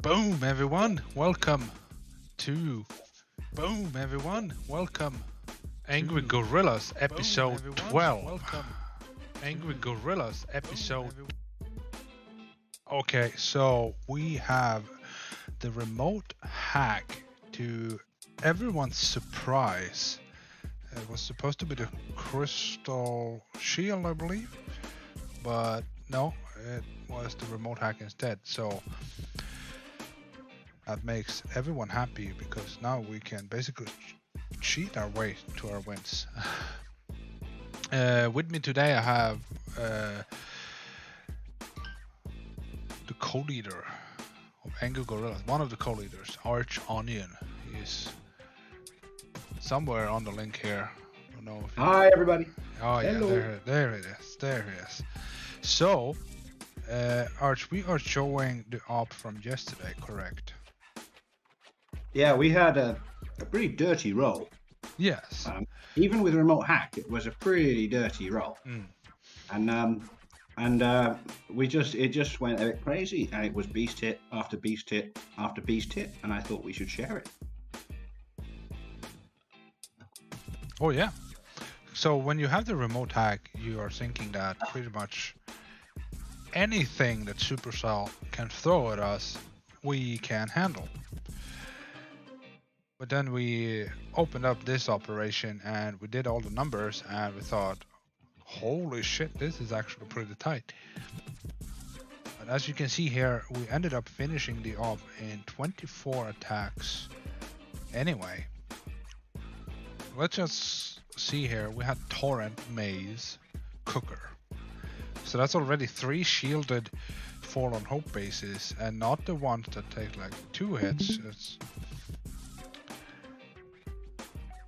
Boom, everyone. Welcome to Boom, everyone. Welcome. Angry Gorillas episode 12. Welcome. Angry Gorillas episode. Okay, so we have the remote hack to everyone's surprise. It was supposed to be the crystal shield, I believe, but no, it was the remote hack instead. So that makes everyone happy because now we can basically cheat our way to our wins. With me today I have the co-leader of Angry Gorillas, one of the co-leaders, Arch Onion. He's somewhere on the link here. I don't know if Hi everybody. Oh yeah, Hello. there it is. There it is. So, Arch, we are showing the op from yesterday, correct? Yeah, we had a pretty dirty roll. Yes. Even with remote hack, it was a pretty dirty roll. And it just went a bit crazy, and it was beast hit after beast hit after beast hit, and I thought we should share it. Oh yeah. So when you have the remote hack, you are thinking that pretty much anything that Supercell can throw at us, we can handle. But then we opened up this operation and we did all the numbers and we thought, holy shit, this is actually pretty tight. But as you can see here, we ended up finishing the op in 24 attacks anyway. Let's just see here. We had Torrent, Maze, Cooker. So that's already 3 shielded Fall on Hope bases and not the ones that take like 2 hits. It's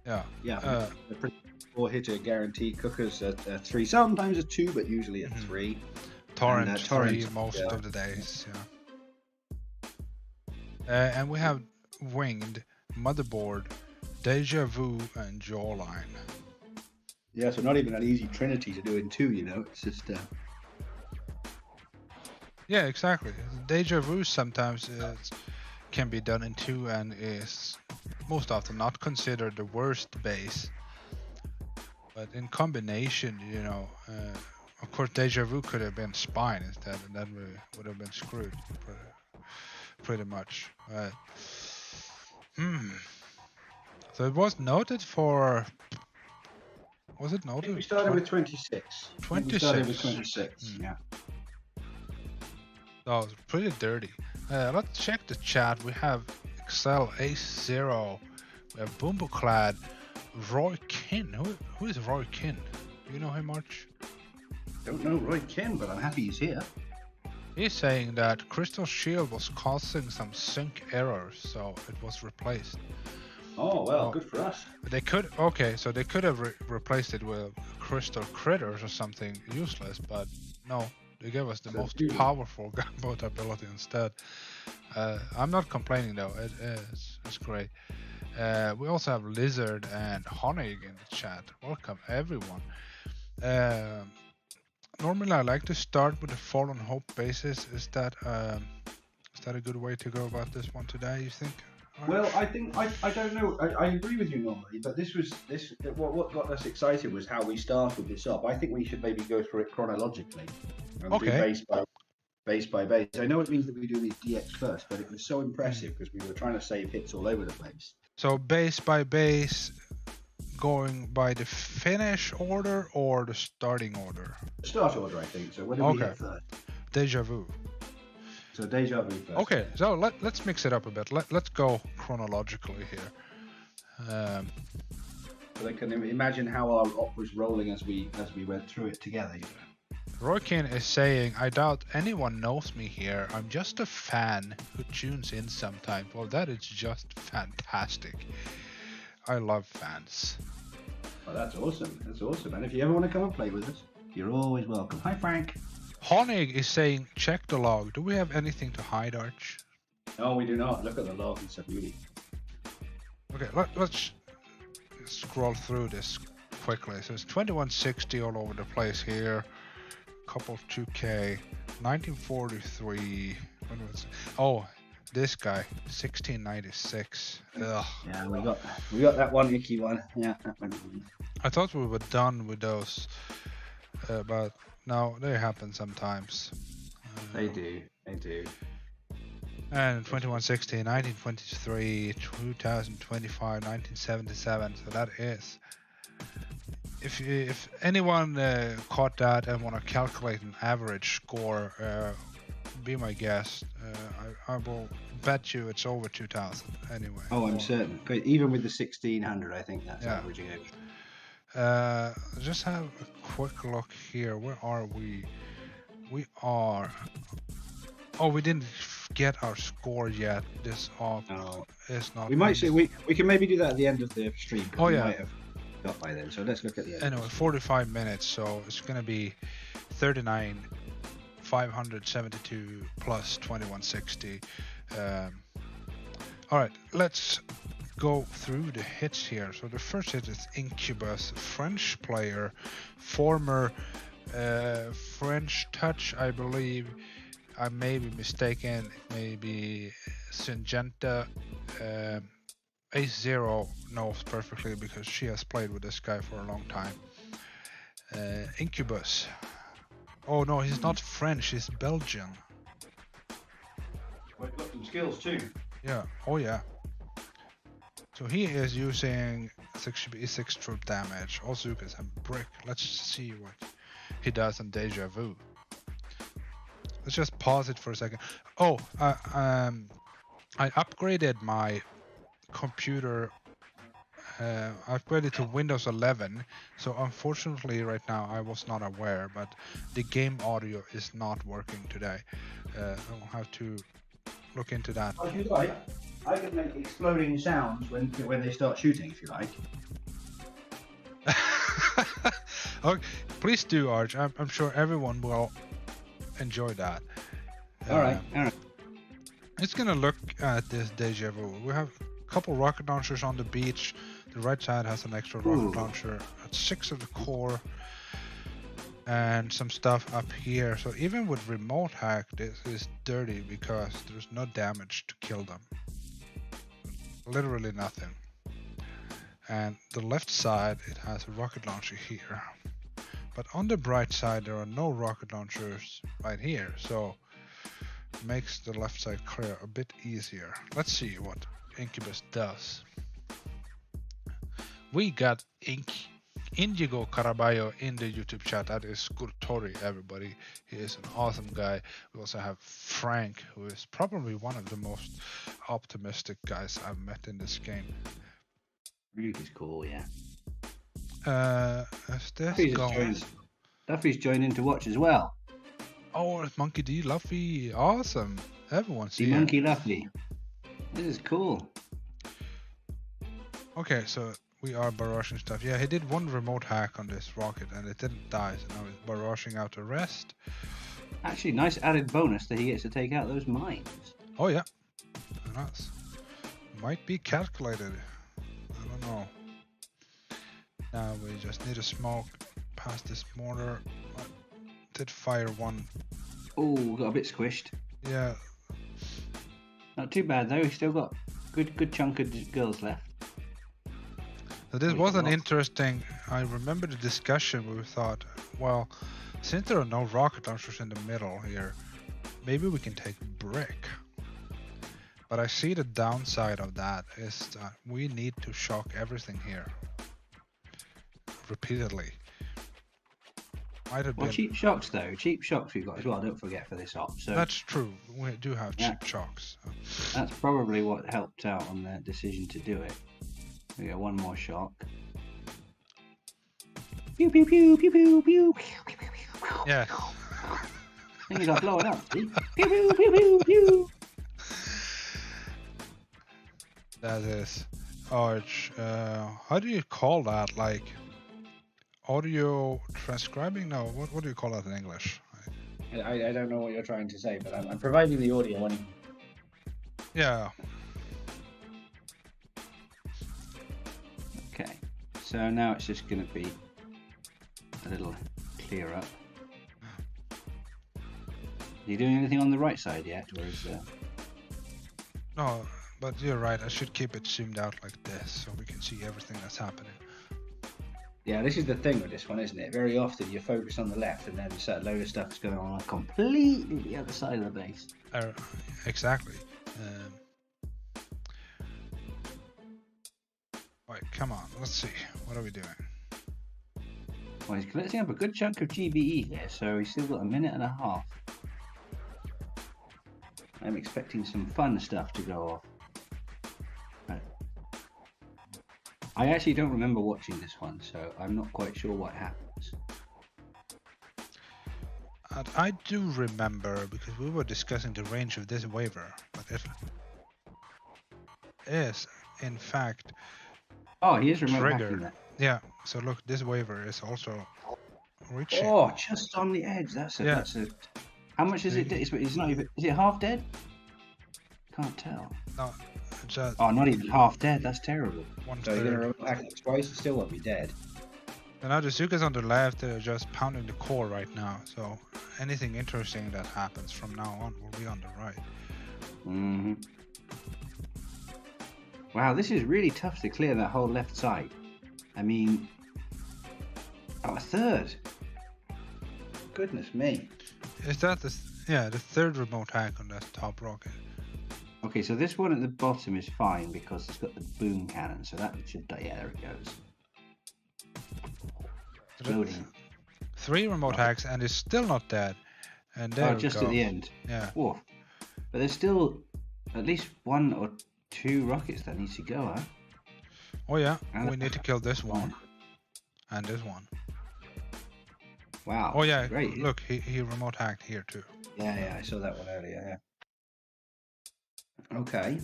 the pretty 4-hitter guaranteed cookers at 3, sometimes a 2, but usually a 3. Torrent 3 most of the days, yeah. And we have Winged, Motherboard, Deja Vu, and Jawline. Yeah, so not even an easy trinity to do in 2, you know. It's just Yeah, exactly. Deja Vu sometimes can be done in 2 and is most often not considered the worst base. But in combination, you know, of course Deja Vu could have been Spine instead, and then we would have been screwed pretty much. So it was noted for... Was it noted? we started with 26. 26. We started with 26, yeah. That was pretty dirty. Let's check the chat. We have Excel Ace Zero. We have Boomboclad, Roy Kin. Who is Roy Kin? Do you know him, Arch? Don't know Roy Ken, but I'm happy he's here. He's saying that Crystal Shield was causing some sync errors, so it was replaced. Oh well, good for us. They could so they could have replaced it with Crystal Critters or something useless, but no, they gave us the most powerful gunboat ability instead. I'm not complaining though. It's great. We also have Lizard and Honig in the chat. Welcome everyone. Normally I like to start with the Fallen Hope basis. Is that a good way to go about this one today, you think? Well, I think I don't know. I agree with you normally, but what got us excited was how we started this up. I think we should maybe go through it chronologically and do base by base. I know it means that we do these DX first, but it was so impressive because we were trying to save hits all over the place. So base by base, going by the finish order or the starting order? Start order, I think. So what do we hit first? Deja Vu. So Deja Vu first. Okay, so let's mix it up a bit. Let's go chronologically here. So they can imagine how our op was rolling as we went through it together. You know? Roykin is saying, I doubt anyone knows me here. I'm just a fan who tunes in sometimes. Well, that is just fantastic. I love fans. Well, that's awesome. That's awesome. And if you ever want to come and play with us, you're always welcome. Hi, Frank. Honig is saying, check the log. Do we have anything to hide, Arch? No, we do not. Look at the log. It's a beauty. Okay, let's scroll through this quickly. So it's 2160 all over the place here. Couple of 2K. 1943. When was it? Oh, this guy, 1696. Ugh. Yeah, we got that one icky one. Yeah, that one. I thought we were done with those, but no, they happen sometimes. They do. And 2116, 1923, 2025, 1977. So that is. If anyone caught that and want to calculate an average score, be my guest. I will bet you it's over 2000 anyway. Oh, I'm certain. Even with the 1600, I think that's averaging out. Just have a quick look here. Where are we? We are. Oh, we didn't get our score yet. This is not. We might say we can maybe do that at the end of the stream. Oh we yeah. Might have got by then. So let's look at the end. Anyway, 45 minutes. So it's gonna be 39. 572 plus 2160. All right, let's go through the hits here. So the first hit is Incubus, French player, former French touch, I believe. I may be mistaken. It may be Syngenta. Ace0 knows perfectly because she has played with this guy for a long time. Incubus. Oh no, he's not French, he's Belgian. We've got some skills too. Yeah, oh yeah. So he is using 6 troop damage, Ozukas and Brick. Let's see what he does on Deja Vu. Let's just pause it for a second. Oh, I upgraded my computer. I upgraded to Windows 11, so unfortunately right now I was not aware, but the game audio is not working today. I'll have to look into that. Oh, if you like, I can make exploding sounds when they start shooting, if you like. Okay, please do, Arch. I'm sure everyone will enjoy that. All right. It's gonna look at this Deja Vu. We have a couple rocket launchers on the beach. The right side has an extra rocket launcher at 6 of the core and some stuff up here. So even with remote hack, this is dirty because there's no damage to kill them. Literally nothing. And the left side, it has a rocket launcher here. But on the bright side, there are no rocket launchers right here. So it makes the left side clear a bit easier. Let's see what Incubus does. We got Indigo Caraballo in the YouTube chat. That is Skurtori, everybody. He is an awesome guy. We also have Frank, who is probably one of the most optimistic guys I've met in this game. Frank is cool, yeah. Is this going? Duffy's joining to watch as well. Oh, it's Monkey D. Luffy. Awesome. Everyone's here. Monkey Luffy. This is cool. Okay, so we are barraging stuff. Yeah, he did one remote hack on this rocket and it didn't die, so now he's barraging out the rest. Actually, nice added bonus that he gets to take out those mines. Oh yeah, that's might be calculated. I don't know. Now we just need a smoke past this mortar. I did fire one. Oh, got a bit squished. Yeah. Not too bad though. He's still got good chunk of girls left. So this was an interesting. I remember the discussion where we thought, well, since there are no rocket launchers in the middle here, maybe we can take Brick. But I see the downside of that is that we need to shock everything here repeatedly. Might have been... cheap shocks though. Cheap shocks we've got as well. Don't forget for this op. So that's true. We do have cheap shocks. That's probably what helped out on the decision to do it. We got one more shock. Pew pew pew pew pew pew pew pew pew. Yeah. Things are blowing up. See? Pew pew pew pew pew. That is Arch. How do you call that? Like audio transcribing? No. What do you call that in English? I don't know what you're trying to say, but I'm providing the audio anyway. Yeah. Okay, so now it's just going to be a little clear up. Are you doing anything on the right side yet? Or is No, but you're right. I should keep it zoomed out like this so we can see everything that's happening. Yeah, this is the thing with this one, isn't it? Very often you focus on the left and then a load of stuff is going on completely the other side of the base. Exactly. Right, come on. Let's see. What are we doing? Well, he's collecting up a good chunk of GBE here, so he's still got a minute and a half. I'm expecting some fun stuff to go off. I actually don't remember watching this one, so I'm not quite sure what happens. I do remember because we were discussing the range of this waiver, but it is, in fact, oh, he is remote hacking that. Yeah, so look, this waiver is also reaching. Oh, just on the edge. That's a. How much is it? It's not even. Is it half dead? Can't tell. No, just. Oh, not even half dead. That's terrible. So you're gonna remote hack it twice, it still won't be dead. And now the Zukas on the left, they're just pounding the core right now. So anything interesting that happens from now on will be on the right. Mm-hmm. Wow, this is really tough to clear that whole left side. I mean, a third. Goodness me. Is that the third remote hack on that top rocket? Okay, so this one at the bottom is fine because it's got the boom cannon, so that should die. Yeah, there it goes. Loading. 3 remote hacks and it's still not dead. And there just at the end. Yeah. Woof. But there's still at least 1 or 2 rockets that needs to go, huh? Oh yeah, and we need to kill this one. And this one. Wow. Oh yeah, great. Look, he remote hacked here too. Yeah, I saw that one earlier, yeah. Okay.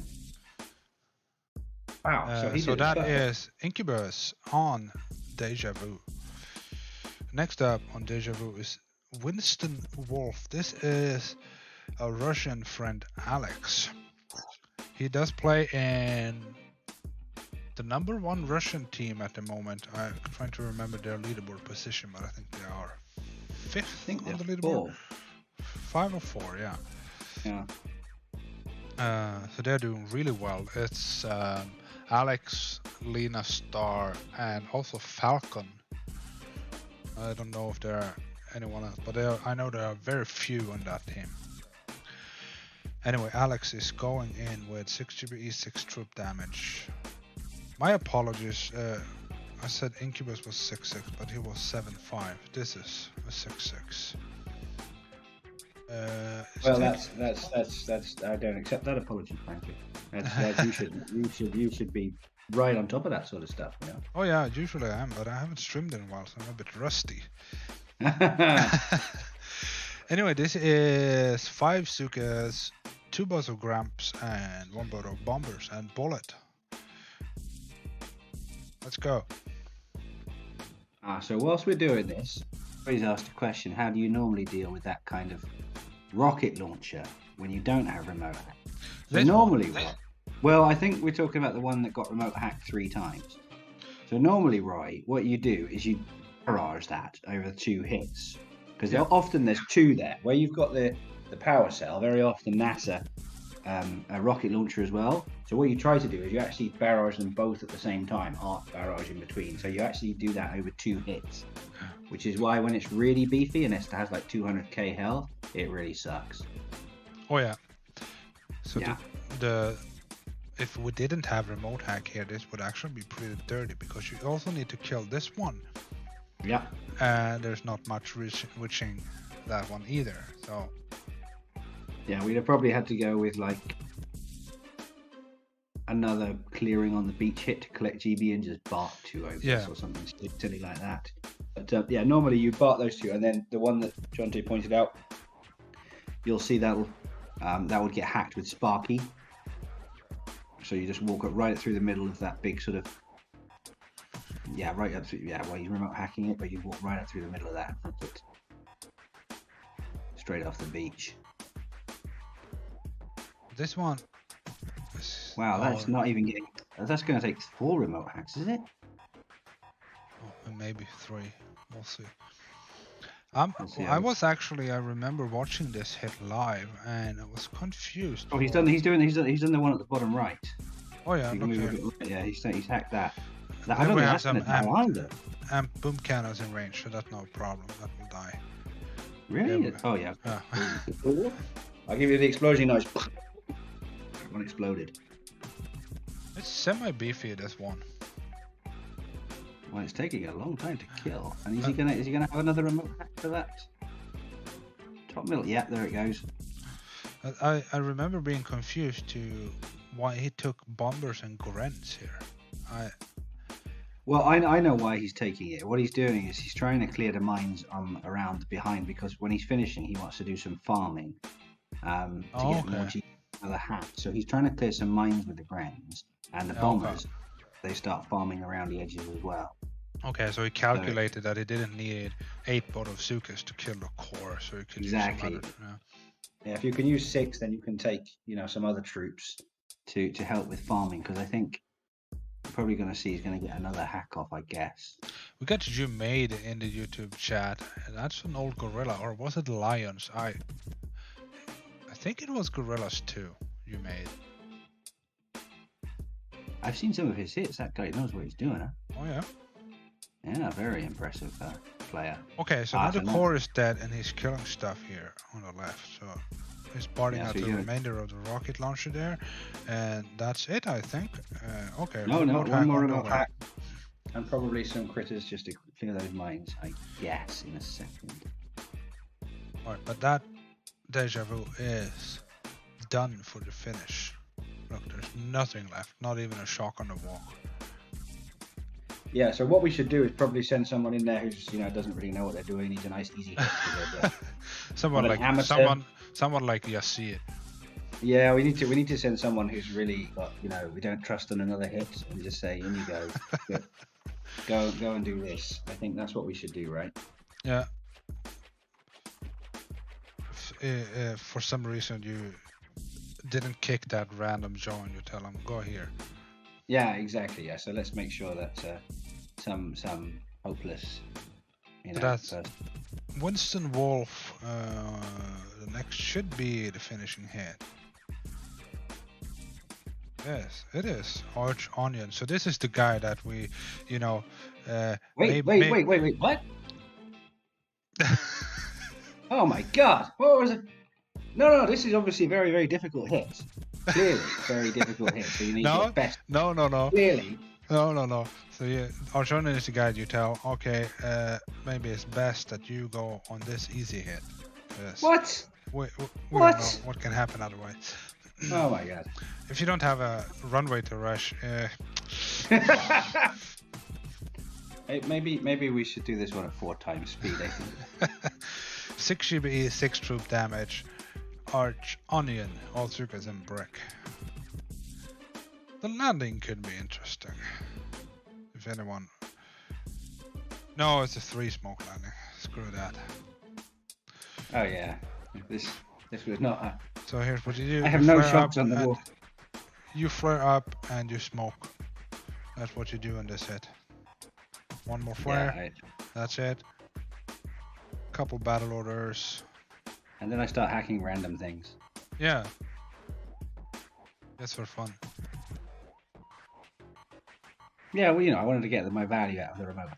Wow, so that is Incubus on Deja Vu. Next up on Deja Vu is Winston Wolf. This is a Russian friend, Alex. He does play in the #1 Russian team at the moment. I'm trying to remember their leaderboard position, but I think they are 5th on the leaderboard. 5 or 4, yeah. Yeah. So they're doing really well. It's Alex, Lena Star, and also Falcon. I don't know if there are anyone else, but I know there are very few on that team. Anyway, Alex is going in with 6 GBE, 6 troop damage. My apologies. I said Incubus was 6-6, but he was 7-5. This is a 6-6. Well, that's. I don't accept that apology, frankly. You should be right on top of that sort of stuff. You know? Oh yeah, usually I am, but I haven't streamed in a while, so I'm a bit rusty. Anyway, this is 5 Zukas, 2 boats of Gramps, and 1 boat of Bombers and Bullet. Let's go. So whilst we're doing this, please ask the question: how do you normally deal with that kind of rocket launcher when you don't have remote hack? So normally, well, I think we're talking about the one that got remote hacked 3 times. So normally, Roy, what you do is you barrage that over 2 hits, because often there's 2 there. Where you've got the power cell, very often NASA a rocket launcher as well. So what you try to do is you actually barrage them both at the same time, half barrage in between. So you actually do that over 2 hits, which is why when it's really beefy and it has like 200k health, it really sucks. Oh yeah. So if we didn't have remote hack here, this would actually be pretty dirty because you also need to kill this one. Yeah. And there's not much reaching that one either. So. Yeah, we'd have probably had to go with like another clearing on the beach hit to collect GB and just bark 2 over or something silly like that. But yeah, normally you bark those 2, and then the one that Jonte pointed out, you'll see that would get hacked with Sparky. So you just walk right through the middle of that big sort of right up through well, you're remote hacking it, but you walk right up through the middle of that and put straight off the beach. This one. Wow, that's not even getting. That's going to take 4 remote hacks, is it? Oh, maybe 3. We'll see. I was actually, I remember watching this hit live, and I was confused. Oh, he's done the one at the bottom right. Oh yeah, so look here. Yeah, he's hacked that. I Then don't we think have that's some gonna die either. amp boom cannons in range, so that's no problem. That will die. Really? Yeah, Oh yeah. Yeah. I'll give you the explosion noise. One exploded. It's semi beefy, this one. Well, it's taking a long time to kill. And is he gonna have another remote hack for that? Top middle. Yeah, there it goes. I remember being confused to why he took bombers and Gorents here. Well, I know why he's taking it. What he's doing is he's trying to clear the mines around behind, because when he's finishing, he wants to do some farming to get more G for the hat. So he's trying to clear some mines with the Grens, and the bombers, they start farming around the edges as well. Okay, so he calculated that he didn't need 8 Bodovzukas to kill the core, so he could use some other, Yeah, if you can use 6, then you can take some other troops to help with farming, because I think you're probably going to see he's going to get another hack off, I guess. We got you made in the YouTube chat, and that's an old gorilla, or was it lions? I think it was gorillas too. You made. I've seen some of his hits. That guy knows what he's doing, huh? Oh yeah. Yeah, very impressive player. Okay, so now the core is dead, and he's killing stuff here on the left. So he's parting out the remainder of the rocket launcher there, and that's it, I think. Okay. No, one more remote hack, and probably some critters just to clear those mines, I guess, in a second. Alright, but that Deja Vu is done for the finish. Look, there's nothing left, not even a shock on the walk. Yeah, so what we should do is probably send someone in there who's doesn't really know what they're doing. Needs a nice easy hit. someone like see it. Yeah, we need to send someone who's really got we don't trust on another hit, and just say, in you go, go and do this. I think that's what we should do, right? Yeah. For some reason you didn't kick that random join, you tell them go here. Yeah, exactly. Yeah, so let's make sure that some hopeless, that's person. Winston Wolf. The next should be the finishing hit. Yes, it is Arch Onion. So this is the guy that we, Wait, what? Oh my God! What was it? No, this is obviously a very, very difficult hit. Clearly, very difficult hit. So you need your best. No. Clearly. No. So yeah, Arch Onion is the guy you tell. Okay, maybe it's best that you go on this easy hit. Yes. What? We don't know what can happen otherwise. Oh my God. If you don't have a runway to rush, maybe we should do this one at 4 times speed. I think. 6 GBE, 6 troop damage. Arch Onion, all Zukas and brick. The landing could be interesting. If anyone. No, it's a 3 smoke landing. Screw that. Oh yeah, this was not a... So here's what you do. I have no shots on the wall. You flare up and you smoke. That's what you do in this hit. One more flare. Yeah, That's it. Couple battle orders. And then I start hacking random things. Yeah. That's for fun. Yeah, well, I wanted to get my value out of the remote,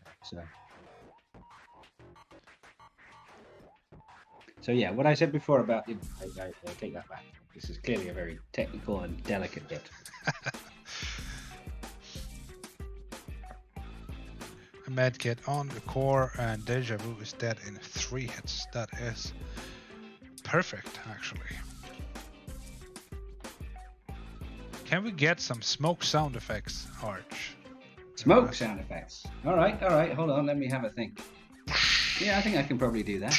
So yeah, what I said before about I take that back. This is clearly a very technical and delicate hit. A medkit on the core, and Deja Vu is dead in 3 hits. That is perfect, actually. Can we get some smoke sound effects, Arch? Smoke sound effects. All right. Hold on, let me have a think. Yeah, I think I can probably do that.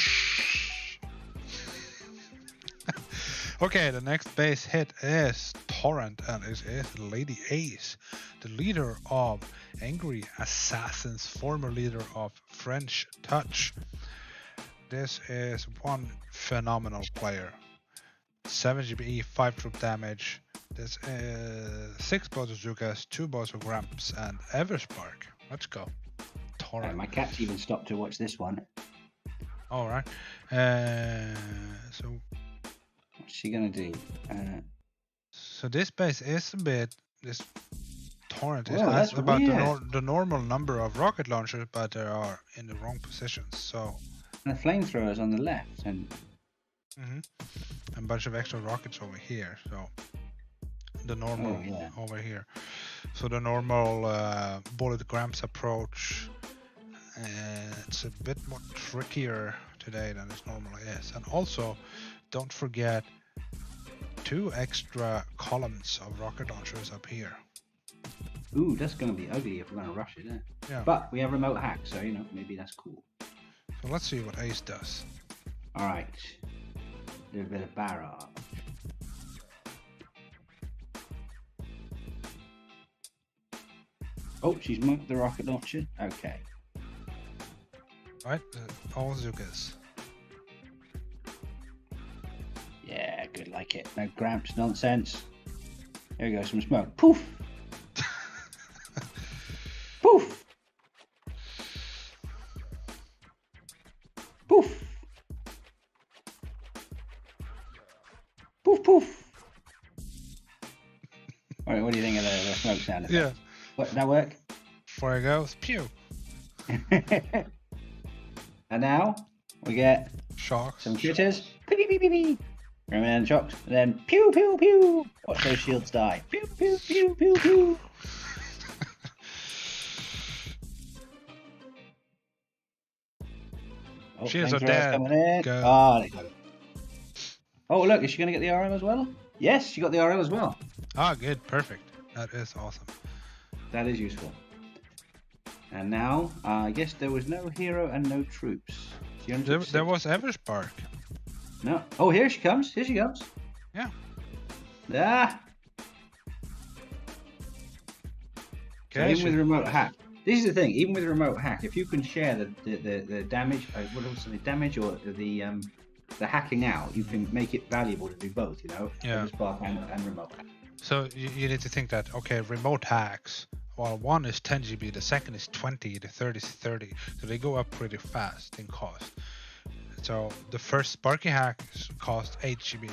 Okay, the next base hit is Torrent, and it is Lady Ace, the leader of Angry Assassins, former leader of French Touch. This is one phenomenal player. 7 GBE, 5 troop damage. This is 6 Bodovzukas, 2 Bodovgramps, and Everspark. Let's go. Torrent. My cat's even stopped to watch this one. All right. So What's she gonna do? so this base is a bit. This Torrent Oh, has that's about weird. the normal number of rocket launchers, but they are in the wrong positions. So. And the flamethrowers on the left, and A bunch of extra rockets over here. So the normal over here. So the normal bullet Gramps approach. It's a bit more trickier today than it normally is. And also, don't forget 2 extra columns of rocket launchers up here. Ooh, that's going to be ugly if we're going to rush it, Yeah. But we have remote hack, so, maybe that's cool. So let's see what Ace does. All right. Do a bit of barrage. Oh, she's marked the rocket launcher. Okay. Right, all Zukas. Yeah, good, like it. No Gramps nonsense. There we go, some smoke. Poof! Poof! Poof! Poof, poof! Alright, what do you think of the smoke sound effect? Yeah. What, that work? Before it goes, pew! And now we get Shocks. some critters. Pee pee pee pee pee. And then shocks. And then pew pew pew. Watch those shields die. Pew pew pew pew pew. Oh, Shields are dead. Coming in. Go. Oh, there you go. Oh, look, is she going to get the RM as well? Yes, she got the RM as well. Ah, good, perfect. That is awesome. That is useful. And now, I guess there was no hero and no troops. There was Everspark. No. Oh, here she comes. Here she comes. Yeah. Ah. So even with remote hack, this is the thing. Even with remote hack, if you can share the damage, what was the damage or the hacking out, you can make it valuable to do both. Yeah. Spark and remote hack. So you need to think that remote hacks. Well, one is 10 GB, the second is 20, the third is 30. So they go up pretty fast in cost. So the first Sparky hack cost 8 GB.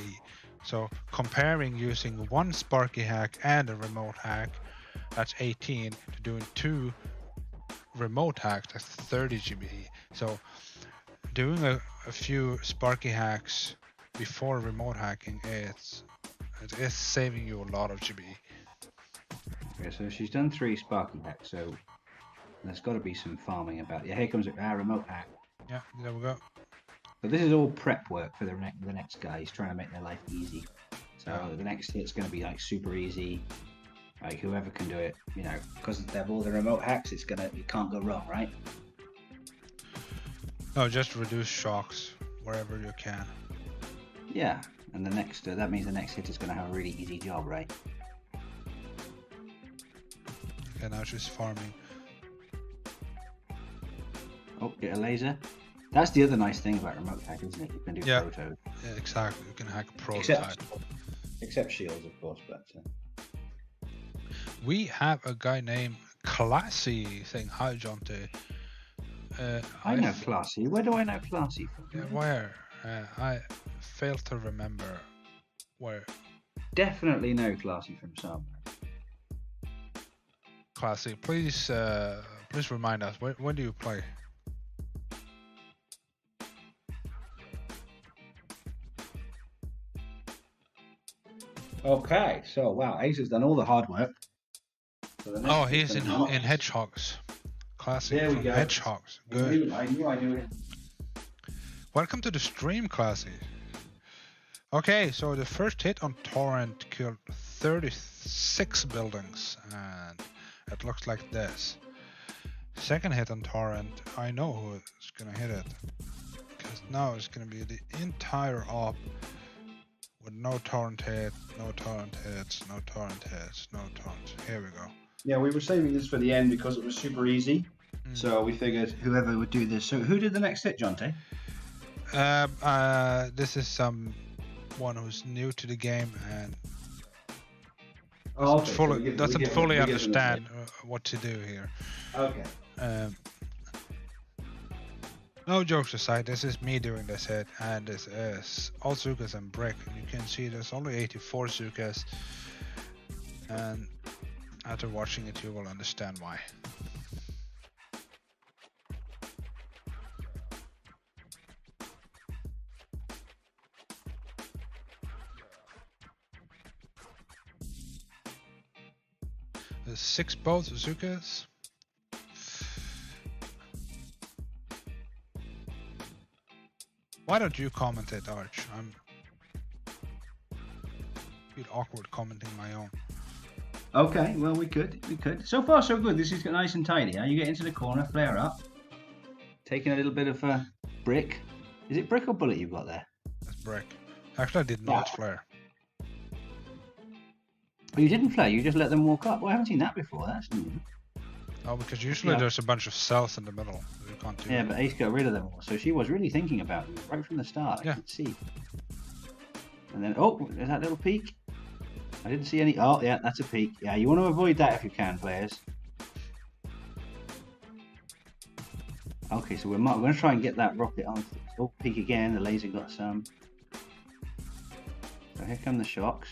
So comparing using one Sparky hack and a remote hack, that's 18, to doing 2 remote hacks, that's 30 GB. So doing a few Sparky hacks before remote hacking, it is saving you a lot of GB. Okay, so she's done 3 Sparky hacks, so there's got to be some farming about. Yeah, here comes our remote hack. Yeah, there we go. So this is all prep work for the next guy. He's trying to make their life easy. So the next hit's going to be like super easy. Like whoever can do it, because they have all the remote hacks, it can't go wrong, right? No, just reduce shocks wherever you can. Yeah, and the next that means the next hit is going to have a really easy job, right? Okay, now she's farming. Oh, get a laser. That's the other nice thing about remote hack, isn't it? You can do proto. Yeah, exactly. You can hack a prototype. Except shields, of course, but. We have a guy named Classy saying hi, Jonte. I know Classy. Where do I know Classy from? Yeah, where? I fail to remember where. Definitely know Classy from somewhere. Classy, please remind us. When do you play? Okay, so wow, Ace has done all the hard work. Oh, he's in Hedgehogs. Classic there we from go. Hedgehogs. Good. I knew it. Welcome to the stream, Classy. Okay, so the first hit on Torrent killed 36 buildings, and it looks like this. Second hit on Torrent, I know who's gonna hit it, because now it's gonna be the entire op with no Torrent hit, no Torrent hits, no Torrent hits, no Torrent. Here we go. Yeah, we were saving this for the end because it was super easy. So we figured whoever would do this. So who did the next hit, Jonte? This is someone who's new to the game and doesn't fully understand what to do here. Okay. No jokes aside, this is me doing this hit, and this is all Zukas and brick. You can see there's only 84 Zukas, and after watching it you will understand why. There's 6 both Zukas. Why don't you comment it, Arch? I'm a bit awkward commenting my own. Okay, well we could. So far so good. This is nice and tidy. Huh? You get into the corner, flare up, taking a little bit of brick. Is it brick or bullet you've got there? That's brick. Actually, I did not flare. Oh, you didn't flare. You just let them walk up. Well, I haven't seen that before. That's new. Oh, because usually there's a bunch of cells in the middle. You can't do but Ace got rid of them all. So she was really thinking about you right from the start. I could see. And then, oh, there's that little peak. I didn't see any. Oh, yeah, that's a peak. Yeah, you want to avoid that if you can, players. Okay, so we're going to try and get that rocket on. Oh, peak again. The laser got some. So here come the shocks.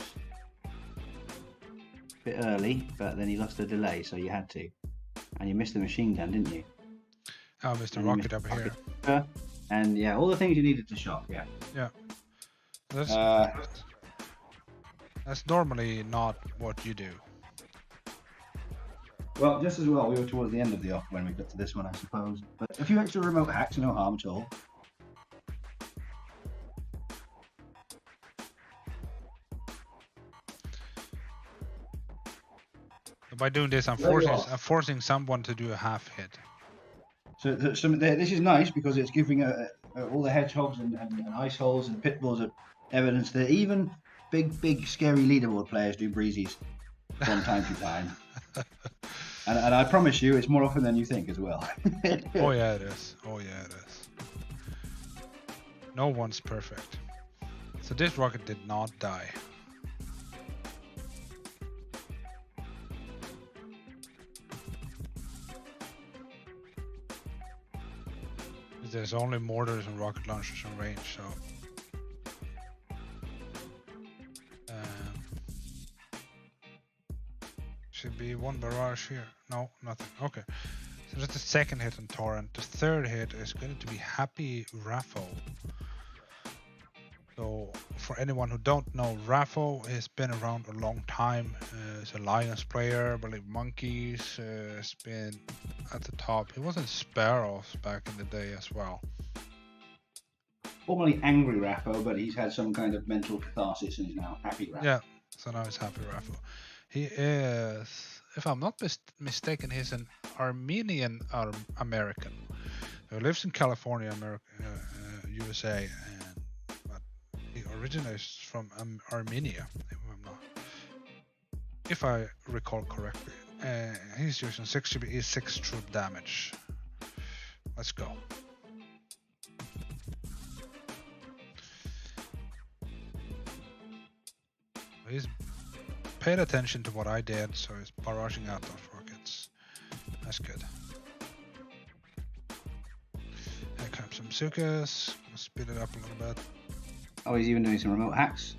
Bit early, but then you lost the delay, so you had to. And you missed the machine gun, didn't you? Oh, I missed the rocket up here. And yeah, all the things you needed to shock, yeah. Yeah. That's normally not what you do. Well, just as well, we were towards the end of the off when we got to this one, I suppose. But a few extra remote hacks, no harm at all. By doing this, I'm forcing someone to do a half hit. So this is nice because it's giving all the hedgehogs and ice holes and pit bulls evidence that even big, scary leaderboard players do breezies from time to time. and I promise you, it's more often than you think as well. Oh yeah, it is. Oh yeah, it is. No one's perfect. So this rocket did not die. There's only mortars and rocket launchers in range, so should be one barrage here. No, nothing. Okay, so that's the second hit on Torrent. The third hit is going to be Happy Raffo. So for anyone who don't know, Raffo has been around a long time. He's a Lions player, I believe Monkeys has been at the top. He was in Sparrows back in the day as well. Formerly Angry Raffo, but he's had some kind of mental catharsis and is now Happy Raffo. Yeah, so now he's Happy Raffo. He is, if I'm not mistaken, he's an Armenian American who lives in California, USA, but he originates from Armenia, if I recall correctly. He's using 6 troop damage. Let's go. He's paid attention to what I did, so he's barraging out those rockets. That's good. Here comes some Zukas. Speed it up a little bit. Oh, he's even doing some remote hacks.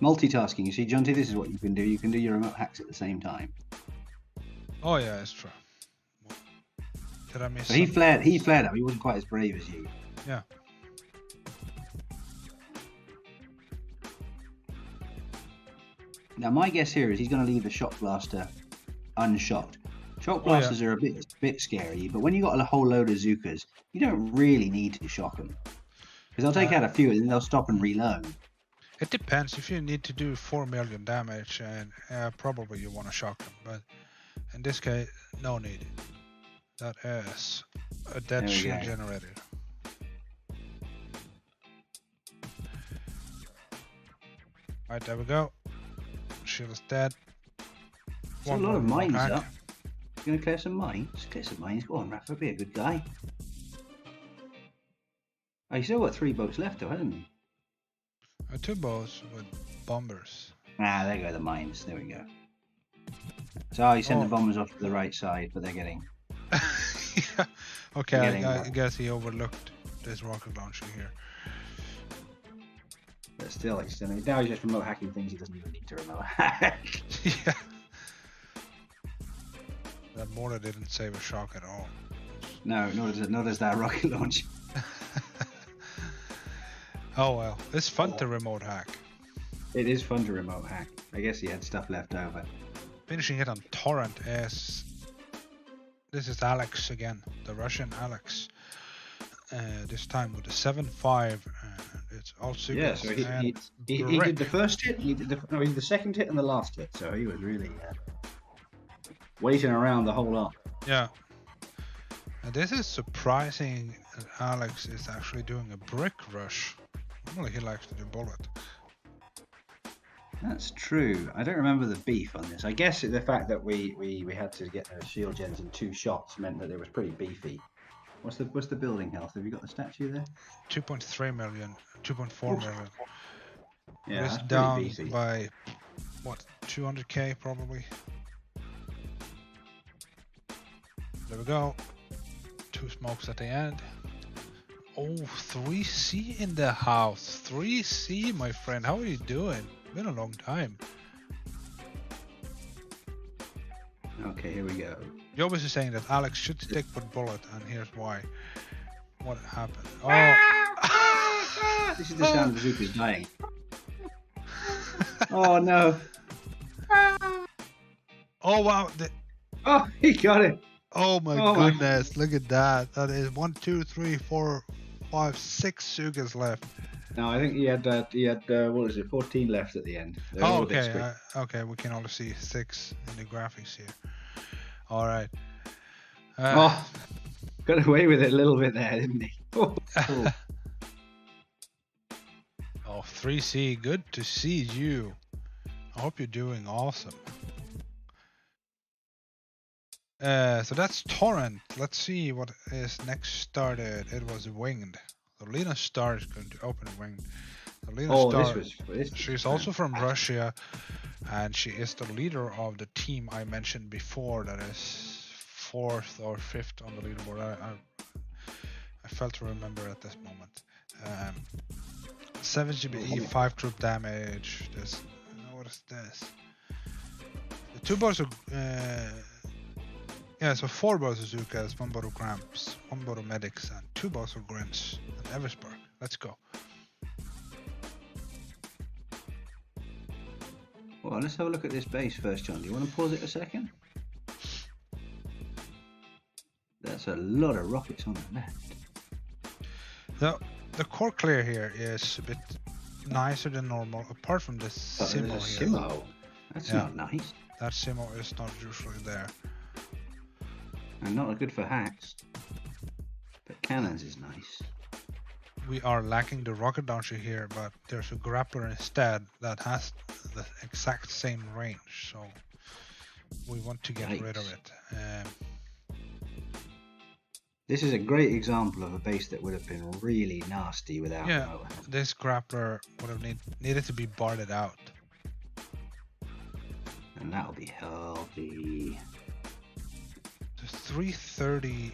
Multitasking. You see, Jonty, this is what you can do. You can do your remote hacks at the same time. Oh yeah, it's true. Did I miss? So he flared up. He wasn't quite as brave as you. Yeah. Now my guess here is he's going to leave the shock blaster unshot. Shock blasters are a bit scary, but when you got a whole load of Zukas, you don't really need to shock them because they'll take out a few and then they'll stop and reload. It depends. If you need to do 4 million damage, and probably you want to shock them, but in this case, no need. That is a dead shield generator. Alright, there we go. Shield is dead. A lot of mines up. You gonna clear some mines? Clear some mines. Go on, Rafa. Be a good guy. Oh, you still got 3 boats left, though, hasn't you? 2 boats with bombers. Ah, there go the mines. There we go. So you send the bombers off to the right side, but they're getting. Yeah. Okay, I guess he overlooked this rocket launcher here. But still, now he's just remote hacking things he doesn't even need to remote hack. Yeah. That mortar didn't save a shock at all. No, nor does that rocket launch. Oh well, it's fun to remote hack. It is fun to remote hack. I guess he had stuff left over. Finishing it on Torrent is... This is Alex again, the Russian Alex. This time with a 7.5. It's all super. Yeah, so he did the first hit, he did the second hit and the last hit. So he was really waiting around the whole lot. Yeah. And this is surprising that Alex is actually doing a brick rush. Normally he likes to do bullet. That's true. I don't remember the beef on this. I guess the fact that we had to get the shield gens in 2 shots meant that it was pretty beefy. What's the building health? Have you got the statue there? 2.3 million, 2.4 million. Yeah, it's that's down beefy. by what, 200k probably. There we go. 2 smokes at the end. Oh, 3C in the house. 3C, my friend. How are you doing? Been a long time. Okay, here we go. Jobis is saying that Alex should stick with bullet, and here's why. What happened? Oh! This is the sound of Zuka's dying. Oh no! Oh wow! Oh, he got it! Oh my goodness! Look at that. That is 1, 2, 3, 4, 5, 6 Zukas left. No, I think he had what was it? 14 left at the end. Oh, okay. Okay, we can only see 6 in the graphics here. All right. Got away with it a little bit there, didn't he? Oh. Oh, 3C, good to see you. I hope you're doing awesome. So that's Torrent. Let's see what is next started. It was Winged. So Lena Star is going to open Winged. So Lena Star, she's also from Russia, and she is the leader of the team I mentioned before. That is 4th or 5th on the leaderboard. I failed to remember at this moment. 7 GBE, 5 troop damage. This, what is this? The 2 bows of yeah, so 4 bows of Zukas, 1 bow of Gramps, 1 bow of Medics, and 2 bows of Grins and Eversberg. Let's go. Well, let's have a look at this base first, John. Do you want to pause it a second? That's a lot of rockets on the left. The core clear here is a bit nicer than normal, apart from this Simo here. Simo? That's not nice. That Simo is not usually there. And not good for hacks. But cannons is nice. We are lacking the rocket launcher here, but there's a grappler instead that has the exact same range, so we want to get rid of it. This is a great example of a base that would have been really nasty without remote hack. This grappler would have needed to be barded out. And that'll be healthy. The 330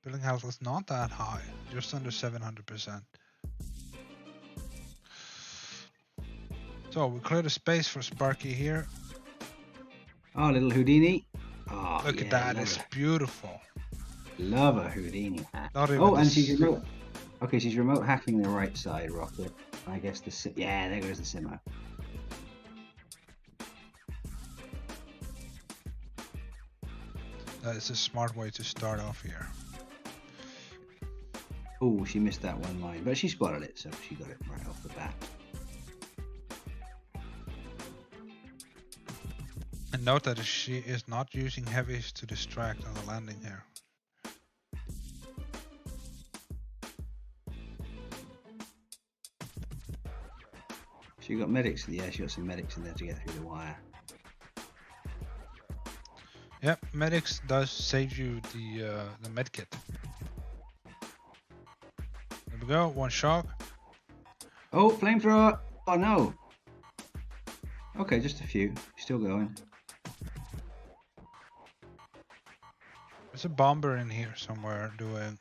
building health was not that high, just under 700%. So we cleared a space for Sparky here. Oh, little Houdini. Oh, look at that, it's beautiful. Love a Houdini hack. And she's remote. Okay, she's remote hacking the right side rocket. I guess yeah, there goes the Simo. That is a smart way to start off here. Oh, she missed that one line, but she spotted it, so she got it right off the bat. And note that she is not using heavies to distract on the landing here. She got medics. Yeah, she got some medics in there to get through the wire. Yep, medics does save you the med kit. There we go, 1 shock. Oh, flamethrower! Oh no! Okay, just a few. Still going. There's a bomber in here somewhere doing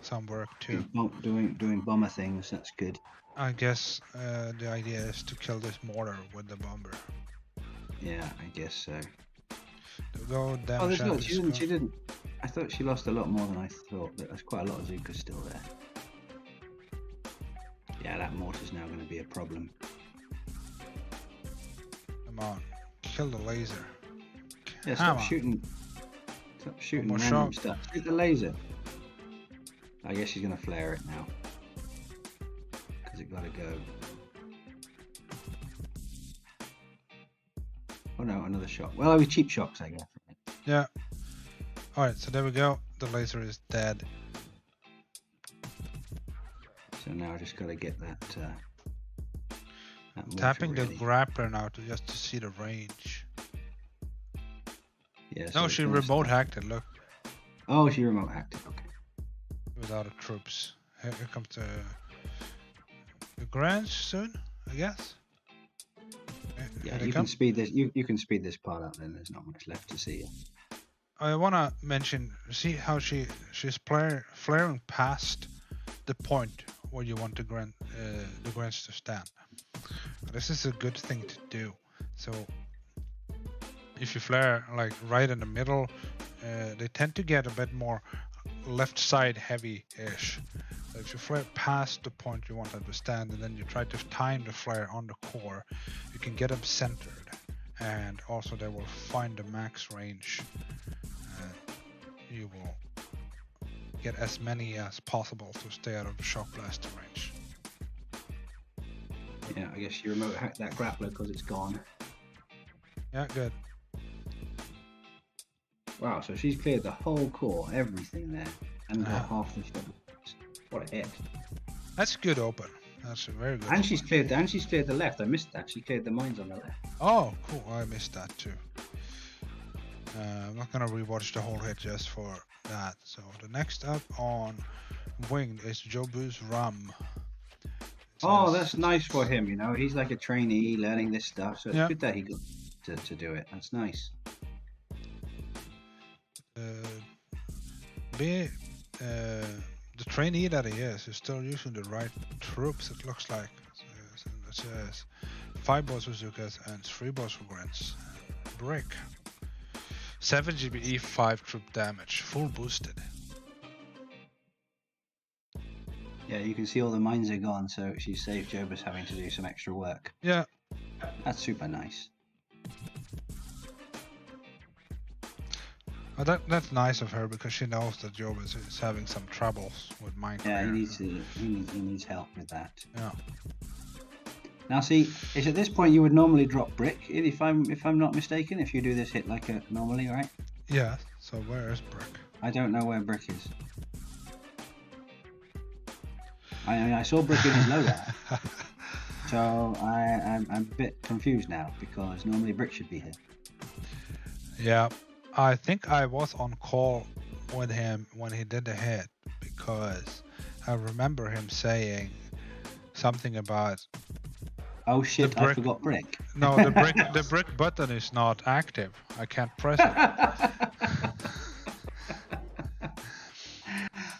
some work too. Doing bomber things. That's good. I guess the idea is to kill this mortar with the bomber. Yeah, I guess so. There we go. Oh, there's not. She didn't. I thought she lost a lot more than I thought. There's quite a lot of Zukas still there. Yeah, that mortar's now going to be a problem. Come on, kill the laser. Yeah, stop shooting. Stop shooting random stuff. Shoot the laser. I guess she's going to flare it now. Because it got to go. Oh no, another shot. Well, we cheap shots, I guess. Yeah. Alright, so there we go. The laser is dead. So now I just got to get that tapping the grappler now just to see the range. Yeah, no, she remote hacked it, look. Oh, she remote hacked it, okay. Without the troops. Here comes the Grange soon, I guess. Yeah, you can speed this. You can speed this part up. Then there's not much left to see. I wanna mention. See how she's flaring past the point where you want the Grange to stand. This is a good thing to do. So if you flare like right in the middle, they tend to get a bit more left side heavy-ish. So if you flare past the point you want them to stand, and then you try to time the flare on the core, you can get them centered, and also they will find the max range. You will get as many as possible to stay out of the shock blaster range. Yeah, I guess you remote hacked that grappler because it's gone. Yeah, good. Wow, so she's cleared the whole core, everything there, and got half the shock. What a hit. That's good open. That's a very good. And she's cleared the left. I missed that. She cleared the mines on the left. Oh, cool. I missed that too. I'm not gonna rewatch the whole hit just for that. So the next up on winged is Jobu's Rum. Oh, that's nice for him. You know, he's like a trainee learning this stuff. So it's good that he got to do it. That's nice. The trainee that he is still using the right troops, it looks like. It says 5 boss bazookas and 3 boss grants. Brick. 7 GBE, 5 troop damage, full boosted. Yeah, you can see all the mines are gone, so she saved Jobus having to do some extra work. Yeah. That's super nice. That's nice of her because she knows that Jobus is having some troubles with mine. Yeah, he needs help with that. Yeah. Now see, it's at this point you would normally drop Brick, if I'm not mistaken, if you do this hit like normally, right? Yeah, so where is Brick? I don't know where Brick is. I mean, I saw Brick in his loadout. So I'm a bit confused now because normally Brick should be here. Yeah, I think I was on call with him when he did the hit because I remember him saying something about. Oh shit! I forgot Brick. No, the brick button is not active. I can't press it.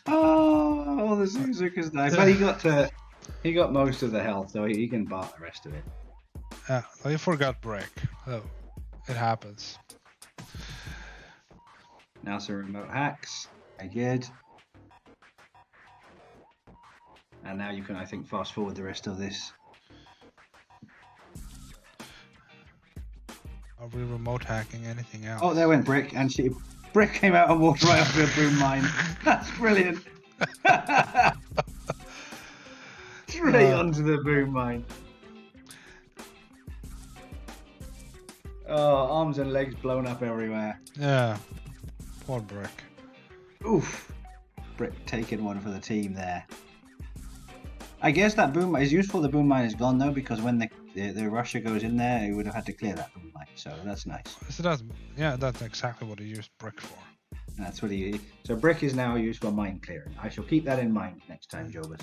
Oh, the Suzuka's nice. But he got most of the health, so he can bar the rest of it. I forgot Brick. Oh, it happens. Now some remote hacks. I did. And now you can, I think, fast forward the rest of this. Are we remote hacking anything else? Oh, there went Brick, and Brick came out and walked right up to a boom mine. That's brilliant. Straight onto the boom mine. Oh, arms and legs blown up everywhere. Yeah. Poor Brick. Oof. Brick taking one for the team there. I guess that boom is useful. The boom mine is gone though, because when the rusher goes in there, he would have had to clear that boom mine. So that's nice. So that's exactly what he used Brick for. That's what he. So Brick is now used for mine clearing. I shall keep that in mind next time, Jobus.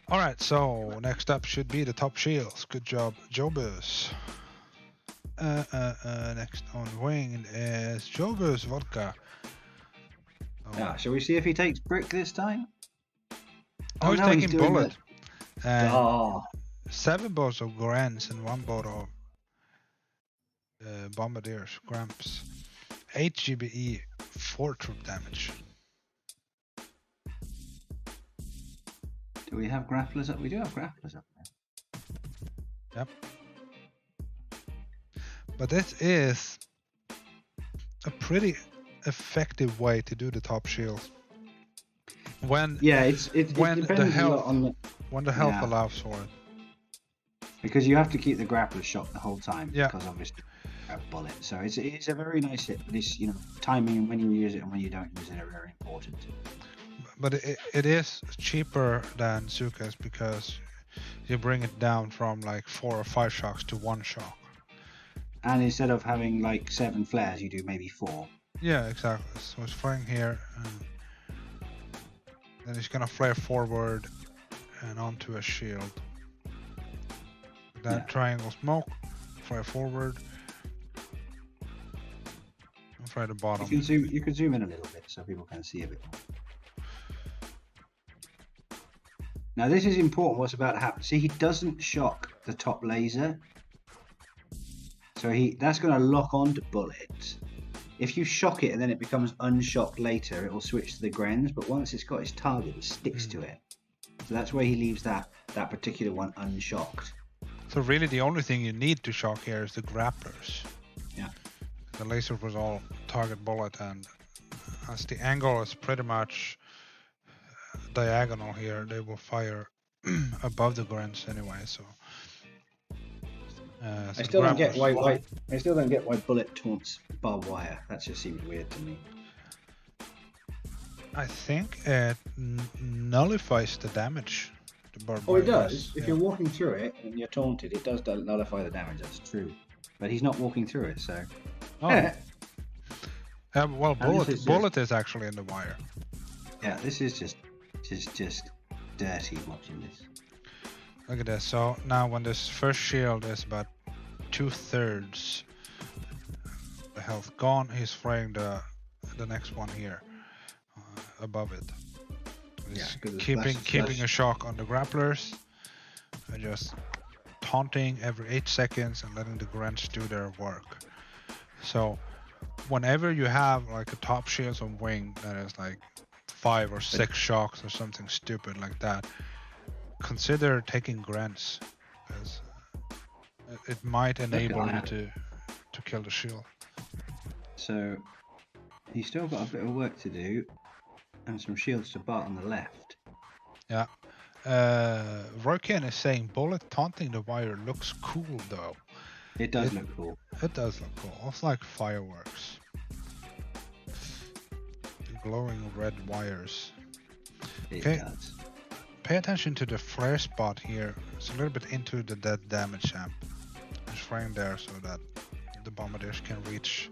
All right. So next up should be the top shields. Good job, Jobus. Next on winged is Jogus Vodka. Yeah, shall we see if he takes brick this time? Oh, he's taking bullet. And 7 boats of Grants and 1 boat of Bombardiers, Gramps. 8 GBE, 4 troop damage. Do we have grapplers up? We do have grapplers up there. Yep. But this is a pretty effective way to do the top shields. When it when depends the health a lot on the, when the health allows for it. Because you have to keep the grappler shot the whole time. Yeah. Because obviously a bullet. So it's a very nice hit. But it's, you know, timing when you use it and when you don't use it are very important. But it is cheaper than Zuka's because you bring it down from like 4 or 5 shocks to 1 shock. And instead of having like 7 flares, you do maybe 4. Yeah, exactly. So it's flaring here, and then he's gonna flare forward and onto a shield. That triangle smoke, flare forward, and flare the bottom. You can zoom in a little bit so people can see a bit more. Now this is important. What's about to happen? See, he doesn't shock the top laser, so that's going to lock onto bullets. If you shock it and then it becomes unshocked later, it will switch to the Grens. But once it's got its target, it sticks to it. So that's where he leaves that particular one unshocked. So really, the only thing you need to shock here is the grapplers. Yeah. The laser was all target bullet, and as the angle is pretty much diagonal here, they will fire above the Grens anyway. So. I still don't get why bullet taunts barbed wire. That just seems weird to me. I think it nullifies the damage. Oh, it does. If you're walking through it and you're taunted, it does nullify the damage. That's true. But he's not walking through it, so. Oh. Well, bullet is actually in the wire. Yeah, this is just dirty watching this. Look at this. So now when this first shield is about 2/3 the health gone, he's flaying the next one here above it. He's keeping a shock on the grapplers and just taunting every 8 seconds and letting the Grents do their work. So whenever you have like a top shield on wing that is like 5 or 6 shocks or something stupid like that, consider taking Grents, because it might enable you to kill the shield. So he's still got a bit of work to do and some shields to bar on the left. Yeah. Roykin is saying bullet taunting the wire looks cool though. It does look cool. It does look cool. It's like fireworks. The glowing red wires. It does. Pay attention to the flare spot here. It's a little bit into the dead damage amp. Just frame there so that the bombardiers can reach.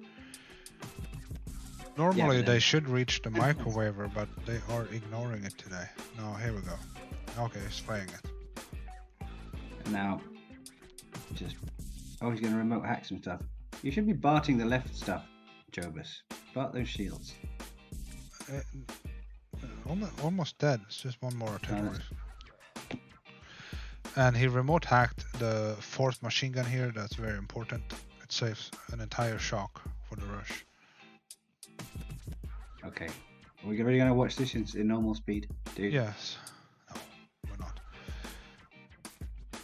Normally they should reach the microwaver, but they are ignoring it today. No, here we go. Okay, he's flaying it. And now, he's going to remote hack some stuff. You should be barting the left stuff, Jobus. Bart those shields. Almost dead. It's just one more attack. And he remote hacked the 4th machine gun here. That's very important. It saves an entire shock for the rush. Okay. Are we really going to watch this in normal speed, dude? Yes. No, we're not.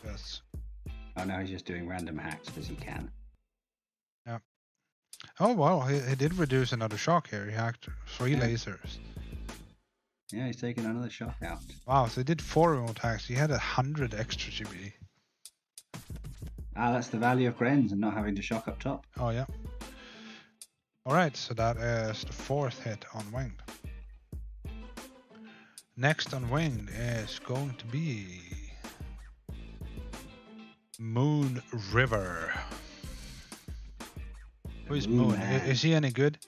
Yes. Oh no, he's just doing random hacks because he can. Yeah. Oh well, he did reduce another shock here. He hacked 3 lasers. Yeah, he's taking another shock out. Wow, so he did 4 remote hacks. He had 100 extra GB. Ah, that's the value of Grens and not having to shock up top. Oh yeah. Alright, so that is the 4th hit on winged. Next on winged is going to be Moon River. Who is Moon? Is he any good?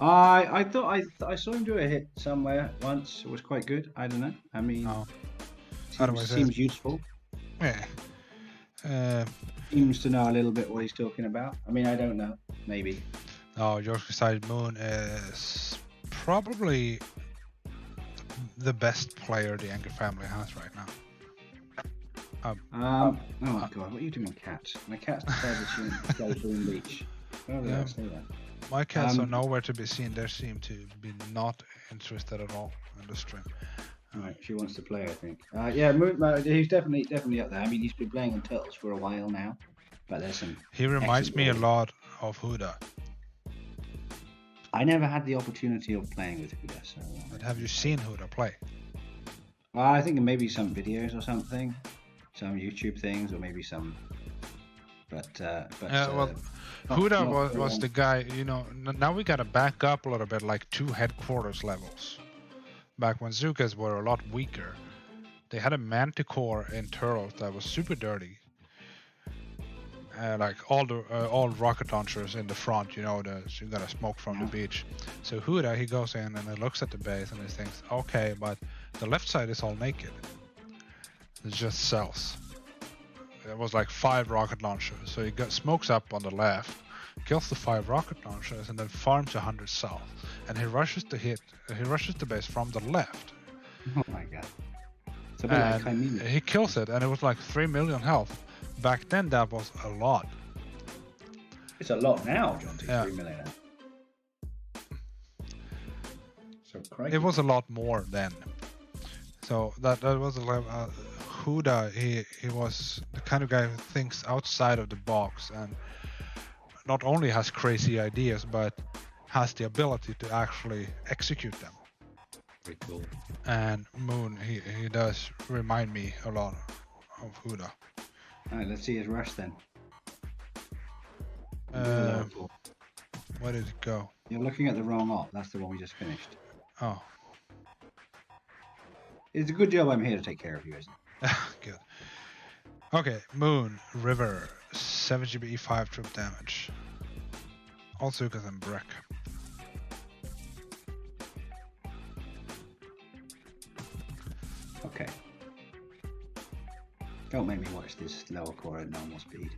I thought I saw him do a hit somewhere once. It was quite good. I don't know. I mean, seems useful. Yeah. seems to know a little bit what he's talking about. I mean, I don't know. Maybe. No, Yorkshire Moon is probably the best player the Anger family has right now. Oh my god, what are you doing, cat? My cat's decided to go to the beach. Oh, yeah. Stay there. My cats are nowhere to be seen. They seem to be not interested at all in the stream. Right, she wants to play, I think. Yeah, he's definitely up there. I mean, he's been playing on Turtles for a while now, but there's some. He reminds me a lot of Huda. I never had the opportunity of playing with Huda, so. But have you seen Huda play? Well, I think maybe some videos or something, some YouTube things, or maybe some. Huda was the guy. You know, now we gotta back up a little bit, like 2 headquarters levels. Back when Zukas were a lot weaker, they had a Manticore in Turtles that was super dirty. Like all rocket launchers in the front, you know, so you gotta smoke from the beach. So Huda, he goes in and he looks at the base and he thinks, okay, but the left side is all naked. It's just cells. It was like 5 rocket launchers, so he smokes up on the left, kills the 5 rocket launchers, and then farms 100 cells. And he rushes the base from the left. Oh my god! And he kills it, and it was like 3 million health. Back then, that was a lot. It's a lot now, John. 3 million. So crazy. It was a lot more then. So that was a Huda. He was the kind of guy who thinks outside of the box, and not only has crazy ideas, but has the ability to actually execute them. Very cool. And Moon, he does remind me a lot of Huda. Alright, let's see his rush then. Where did it go? You're looking at the wrong op. That's the one we just finished. Oh. It's a good job I'm here to take care of you, isn't it? Good. Okay, Moon, River, 7 GB E5 troop damage. Also because I'm Breck. Okay. Don't make me watch this lower core at normal speed.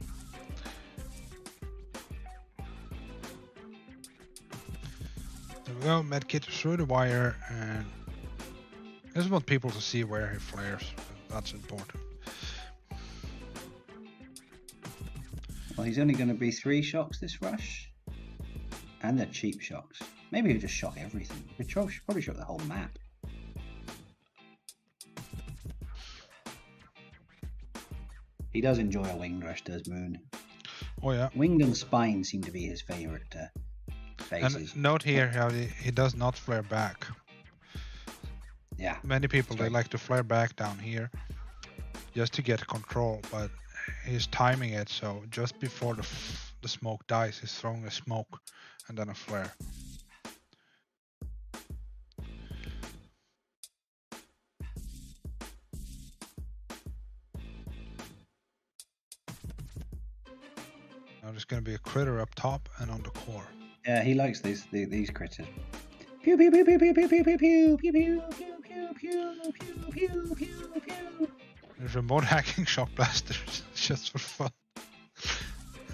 There we go, medkit through the wire, and I just want people to see where he flares. That's important. Well, he's only going to be 3 shocks this rush, and they're cheap shocks. Maybe he'll just shock everything. He should probably shock the whole map. He does enjoy a winged rush, does Moon. Oh yeah. Winged and spine seem to be his favourite phases. And note here how he does not flare back. Yeah. Many people, they like to flare back down here just to get control, but he's timing it, so just before the smoke dies, he's throwing a smoke and then a flare. Now there's going to be a critter up top and on the core. Yeah, he likes these critters. Pew pew pew pew pew pew pew pew pew pew pew pew pew pew pew pew pew. There's remote hacking shock blasters just for fun.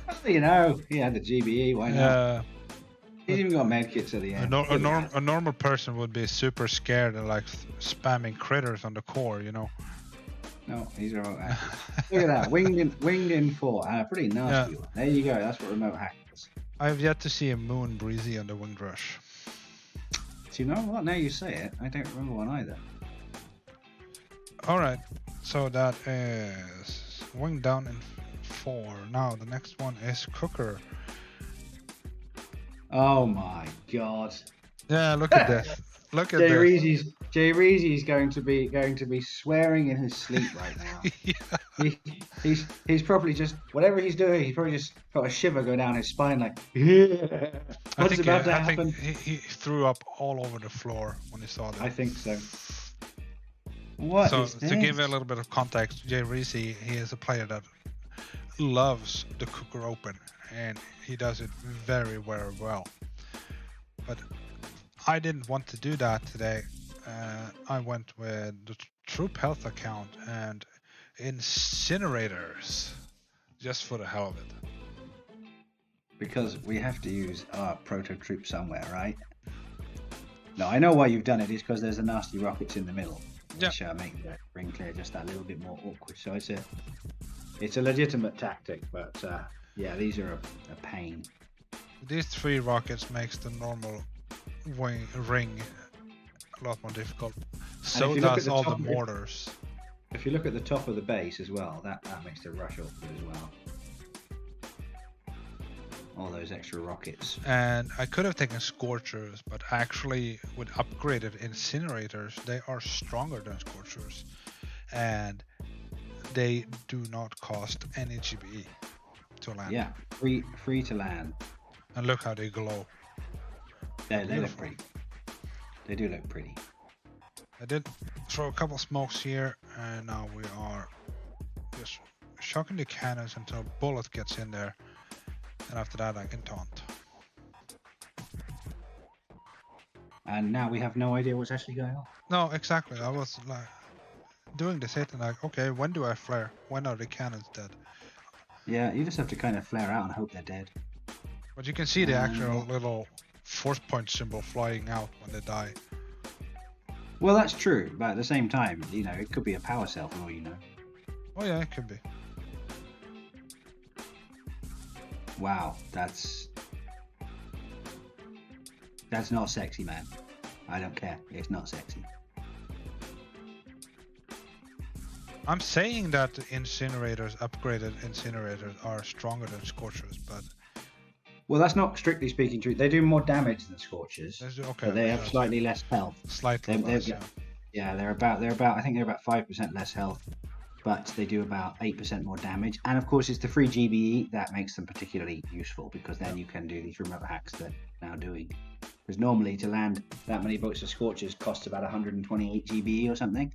Well, you know, he had the GBE. Why not? He's even got medkits at the end. A normal person would be super scared and like spamming critters on the core, you know. No, he's remote hacking. Look at that, winged in 4, and a pretty nasty one. There you go. That's what remote hacking is. I've yet to see a Moon breezy on the winged rush. Do you know what? Now you say it, I don't remember one either. All right, so that is wing down in 4. Now the next one is Cooker. Oh my god! Yeah, look at this. Look at this. Jay Reezy's going to be swearing in his sleep right now. Yeah. He's probably just whatever he's doing. He's probably just got a shiver go down his spine, like what's about to happen? He threw up all over the floor when he saw that. I think so. What so is this? To give you a little bit of context, Jay Reezy, he is a player that loves the Cooker Open, and he does it very, very well. But I didn't want to do that today. I went with the Troop Health account and Incinerators. just for the hell of it. Because we have to use our proto troop somewhere, right? No, I know why you've done it. Is because there's the nasty rockets in the middle, which make the ring clear just that little bit more awkward. So it's a legitimate tactic, but yeah, these are a pain. These 3 rockets makes the normal ring a lot more difficult. So does all the mortars. If you look at the top of the base as well, that makes the rush awkward as well. All those extra rockets. And I could have taken Scorchers, but actually with upgraded incinerators, they are stronger than Scorchers. And they do not cost any GBE to land. Yeah, free to land. And look how they glow. They look pretty. They do look pretty. I did throw a couple smokes here, and now we are just shocking the cannons until a bullet gets in there. And after that, I can taunt. And now we have no idea what's actually going on. No, exactly. I was like doing this hit and like, okay, when do I flare? When are the cannons dead? Yeah, you just have to kind of flare out and hope they're dead. But you can see the actual little force point symbol flying out when they die. Well, that's true, but at the same time, you know, it could be a power cell for all you know. Oh yeah, it could be. Wow, that's not sexy, man. I don't care. It's not sexy. I'm saying that the incinerators, upgraded incinerators, are stronger than Scorchers, but... Well, that's not strictly speaking true. They do more damage than Scorchers, okay, but they have slightly less health. Slightly less, yeah. Yeah, they're about, I think they're about 5% less health, but they do about 8% more damage. And of course, it's the free GBE that makes them particularly useful, because then you can do these remote hacks that they're now doing. Because normally to land that many bolts of Scorchers costs about 128 GBE or something.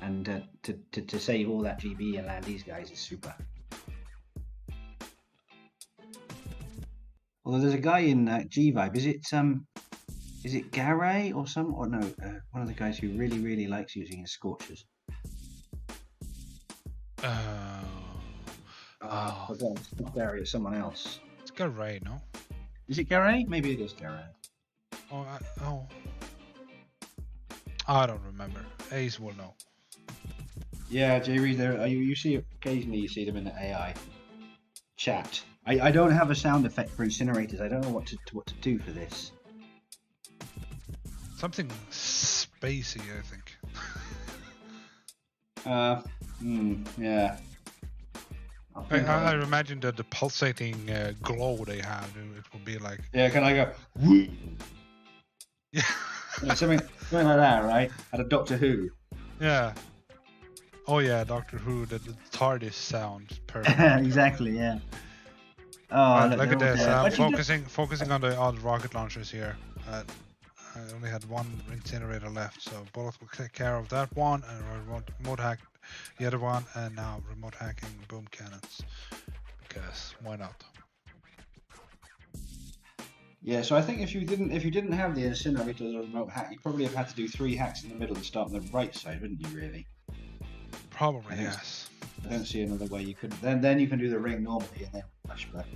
And to save all that GBE and land these guys is super. Although there's a guy in G-Vibe, is it Garay or some, or no, one of the guys who really likes using his Scorchers. Again, it's not Garay, it's someone else. It's Garay, no? Is it Garay? Maybe it is Garay. I don't remember. Ace will know. Yeah, Jay Reed, you see occasionally you see them in the AI chat. I don't have a sound effect for incinerators. I don't know what to do for this. Something spacey, I think. Yeah. I imagine that the pulsating glow they have, it would be like... Yeah, can I go... Yeah. something like that, right? Out of Doctor Who. Yeah. Oh yeah, Doctor Who, the TARDIS sound. Perfect. Exactly, yeah. Oh, look at this. I'm focusing on the odd rocket launchers here. I only had one incinerator left, so Bullet will take care of that one, and remote hack the other one, and now remote hacking boom cannons, because why not? Yeah, so I think if you didn't have the incinerator as a remote hack, you probably have had to do 3 hacks in the middle to start on the right side, wouldn't you? Really? Probably, yes. I don't see another way you could. Then you can do the ring normally and then rush back.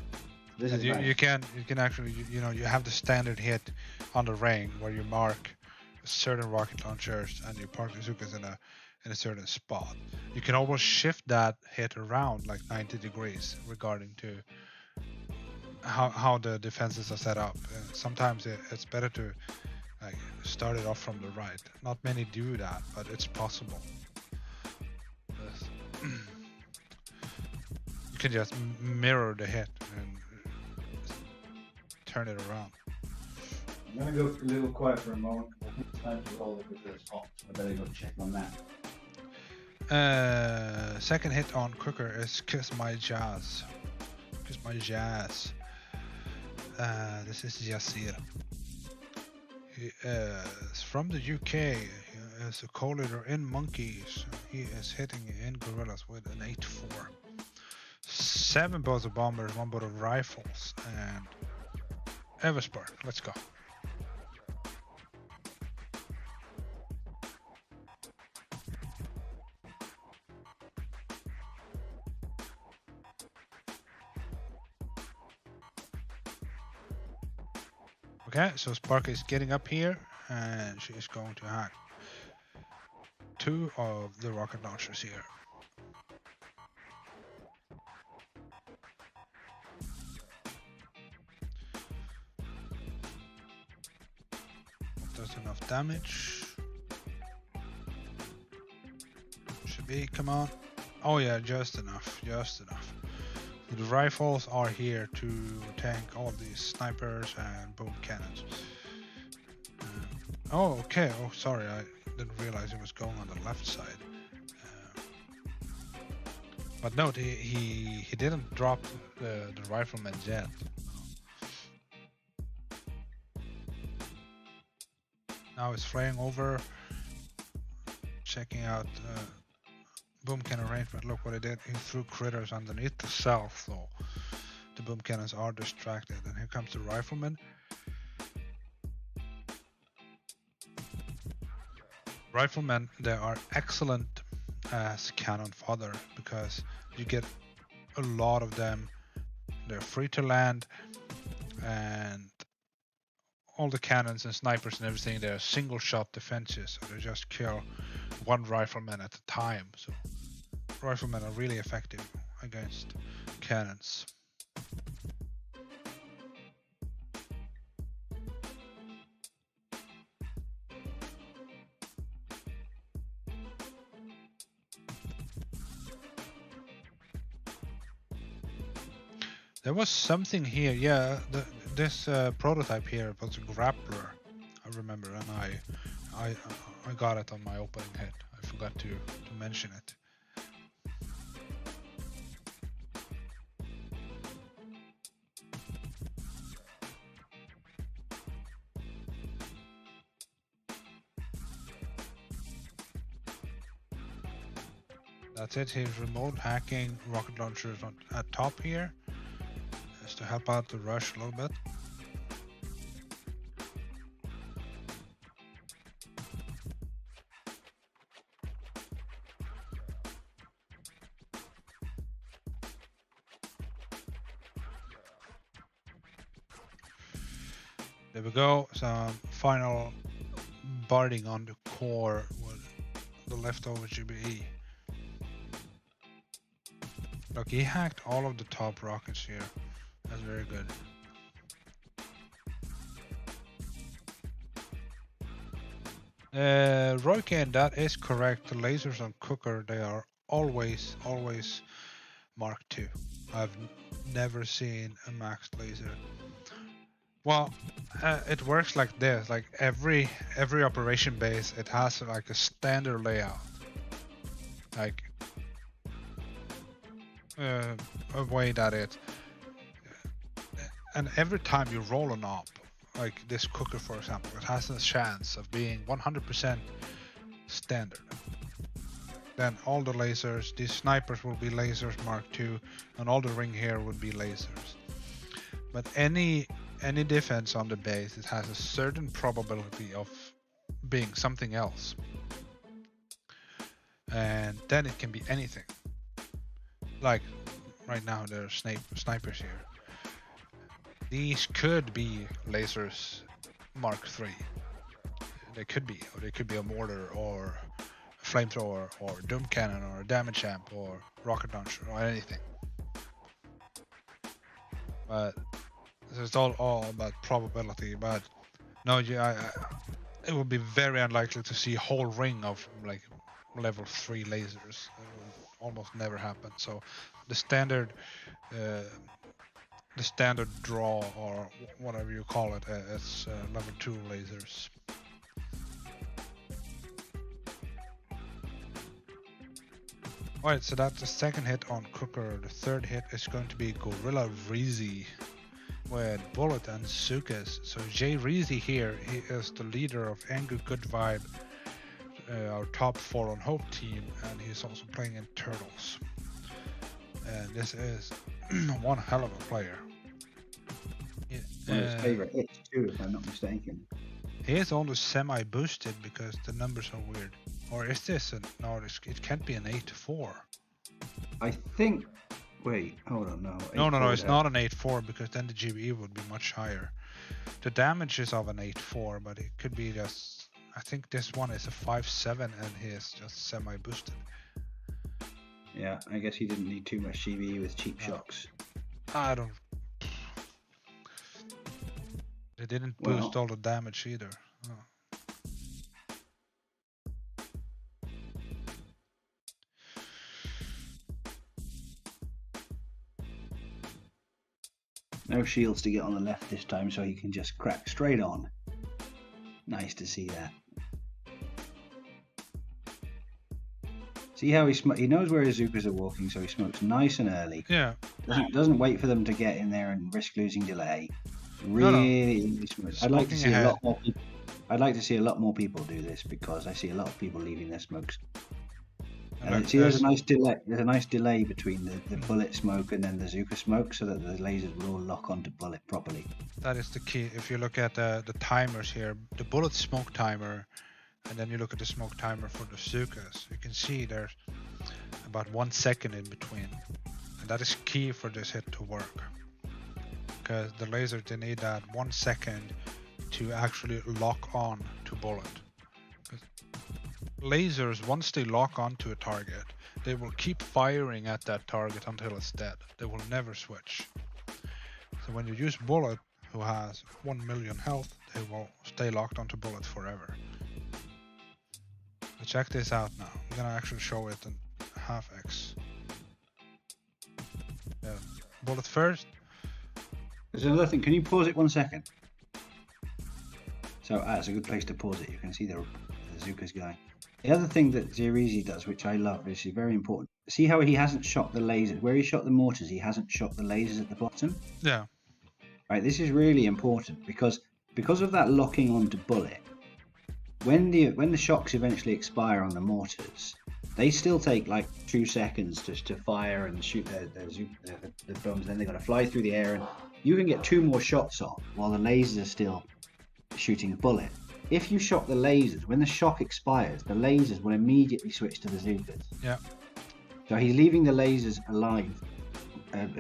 This is you can actually you have the standard hit on the ring where you mark certain rocket launchers and you park the Zukas in a certain spot. You can always shift that hit around like 90 degrees regarding to how the defenses are set up. Sometimes it's better to like start it off from the right. Not many do that, but it's possible. You can just mirror the hit and turn it around. I'm gonna go a little quiet for a moment. I think it's time to roll it because it's hot. I better go check on that. Second hit on Cooker is Kiss My Jazz. Kiss My Jazz. This is Yasir. He is from the UK. He is a co-leader in Monkeys. He is hitting in Gorillas with an 8-4. 7 bows of bombers, 1 boat of rifles, and Everspark. Let's go. Okay, so Spark is getting up here, and she is going to hack 2 of the rocket launchers here. Does enough damage. Should be, come on. Oh yeah, just enough, just enough. So the rifles are here to tank all these snipers and boom cannons. Oh, okay. Oh, sorry, I didn't realize it was going on the left side. But note, he didn't drop the rifleman yet. Now it's flying over, checking out boom cannon range, but look what it did. He threw critters underneath the cell, so the boom cannons are distracted. And here comes the rifleman. Riflemen, they are excellent as cannon fodder because you get a lot of them. They're free to land, and all the cannons and snipers and everything, they're single shot defenses, so they just kill one rifleman at a time. So riflemen are really effective against cannons. There was something here, yeah. This prototype here was a grappler, I remember, and I got it on my opening hit. I forgot to mention it. That's it. He's remote hacking rocket launchers at top here, just to help out the rush a little bit. There we go. Some final barding on the core with the leftover GBE. Look, he hacked all of the top rockets here. That's very good. Roykin, that is correct. The lasers on Cooker, they are always Mark II. I've never seen a maxed laser. Well, it works like this. Like every operation base, it has like a standard layout. Like a way that it, and every time you roll an op, like this Cooker for example, it has a chance of being 100% standard. Then all the lasers, these snipers will be lasers Mark II, and all the ring here would be lasers. But any defense on the base, it has a certain probability of being something else, and then it can be anything. Like right now there are snipers here. These could be lasers Mark III. They could be, or they could be a mortar or a flamethrower or a doom cannon or a damage amp or rocket launcher or anything. But it's all about probability. But no, it would be very unlikely to see a whole ring of like level 3 lasers. It will almost never happen. So the standard draw, or whatever you call it, is level 2 lasers. Alright, so that's the second hit on Cooker. The third hit is going to be Gorilla Reezy with Bullet and Sukas. So Jay Reezy here, he is the leader of Angry Good Vibe, our top 4 on Hope team, and he's also playing in Turtles. And this is one hell of a player. One of his favorite hits too, if I'm not mistaken. He is only semi-boosted because the numbers are weird. Or is this no? It can't be an 8-4. I think. Wait, hold on, no. No, it's not an 8-4 because then the GBE would be much higher. The damage is of an 8.4, but it could be just. I think this one is a 5.7 and he is just semi-boosted. Yeah, I guess he didn't need too much CVE with cheap shocks. I don't. They didn't boost all the damage either. Oh. No shields to get on the left this time, so he can just crack straight on. Nice to see that. See how he knows where his Zukas are walking, so he smokes nice and early. Yeah. Doesn't wait for them to get in there and risk losing delay. Really smooth. I'd like to see a lot more people. I'd like to see a lot more people do this because I see a lot of people leaving their smokes. See, there's a nice delay. There's a nice delay between the bullet smoke and then the Zuka smoke, so that the lasers will all lock onto bullet properly. That is the key. If you look at the timers here, the bullet smoke timer, and then you look at the smoke timer for the Zukas, you can see there's about 1 second in between, and that is key for this hit to work. Because the lasers, they need that 1 second to actually lock on to bullet. Lasers, once they lock onto a target, they will keep firing at that target until it's dead. They will never switch. So when you use bullet, who has 1 million health, they will stay locked onto bullet forever. So check this out now. I'm gonna actually show it in half X. Yeah, bullet first. There's another thing. Can you pause it 1 second? So it's a good place to pause it. You can see the Zuka's going. The other thing that Zirizi does, which I love, which is very important. See how he hasn't shot the lasers? Where he shot the mortars, he hasn't shot the lasers at the bottom. Yeah. Right. This is really important because of that locking onto bullet. When the shocks eventually expire on the mortars, they still take like 2 seconds to fire and shoot the bombs. Then they've got to fly through the air, and you can get 2 more shots off while the lasers are still shooting a bullet. If you shot the lasers, when the shock expires, the lasers will immediately switch to the Zukas. Yeah. So he's leaving the lasers alive,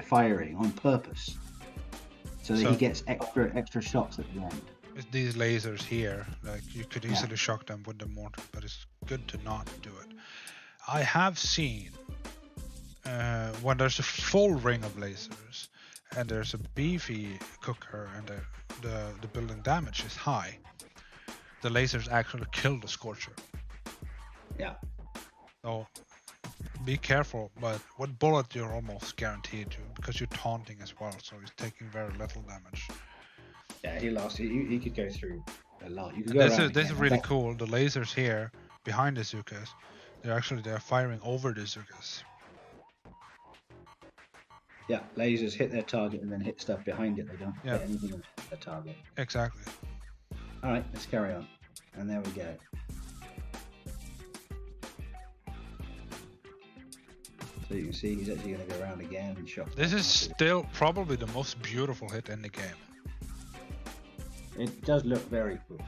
firing on purpose, so that he gets extra shots at the end. With these lasers here, like you could easily shock them with the mortar, but it's good to not do it. I have seen when there's a full ring of lasers and there's a beefy cooker and the building damage is high, the lasers actually kill the Scorcher. Yeah. So be careful, but with bullet you're almost guaranteed to, because you're taunting as well, so he's taking very little damage. Yeah, he could go through a lot. You could this is really cool. The lasers here behind the Zukas, they're firing over the Zukas. Yeah, lasers hit their target and then hit stuff behind it. They don't hit anything on the target. Exactly. All right, let's carry on. And there we go. So you can see he's actually going to go around again and shock. This is still probably the most beautiful hit in the game. It does look very cool.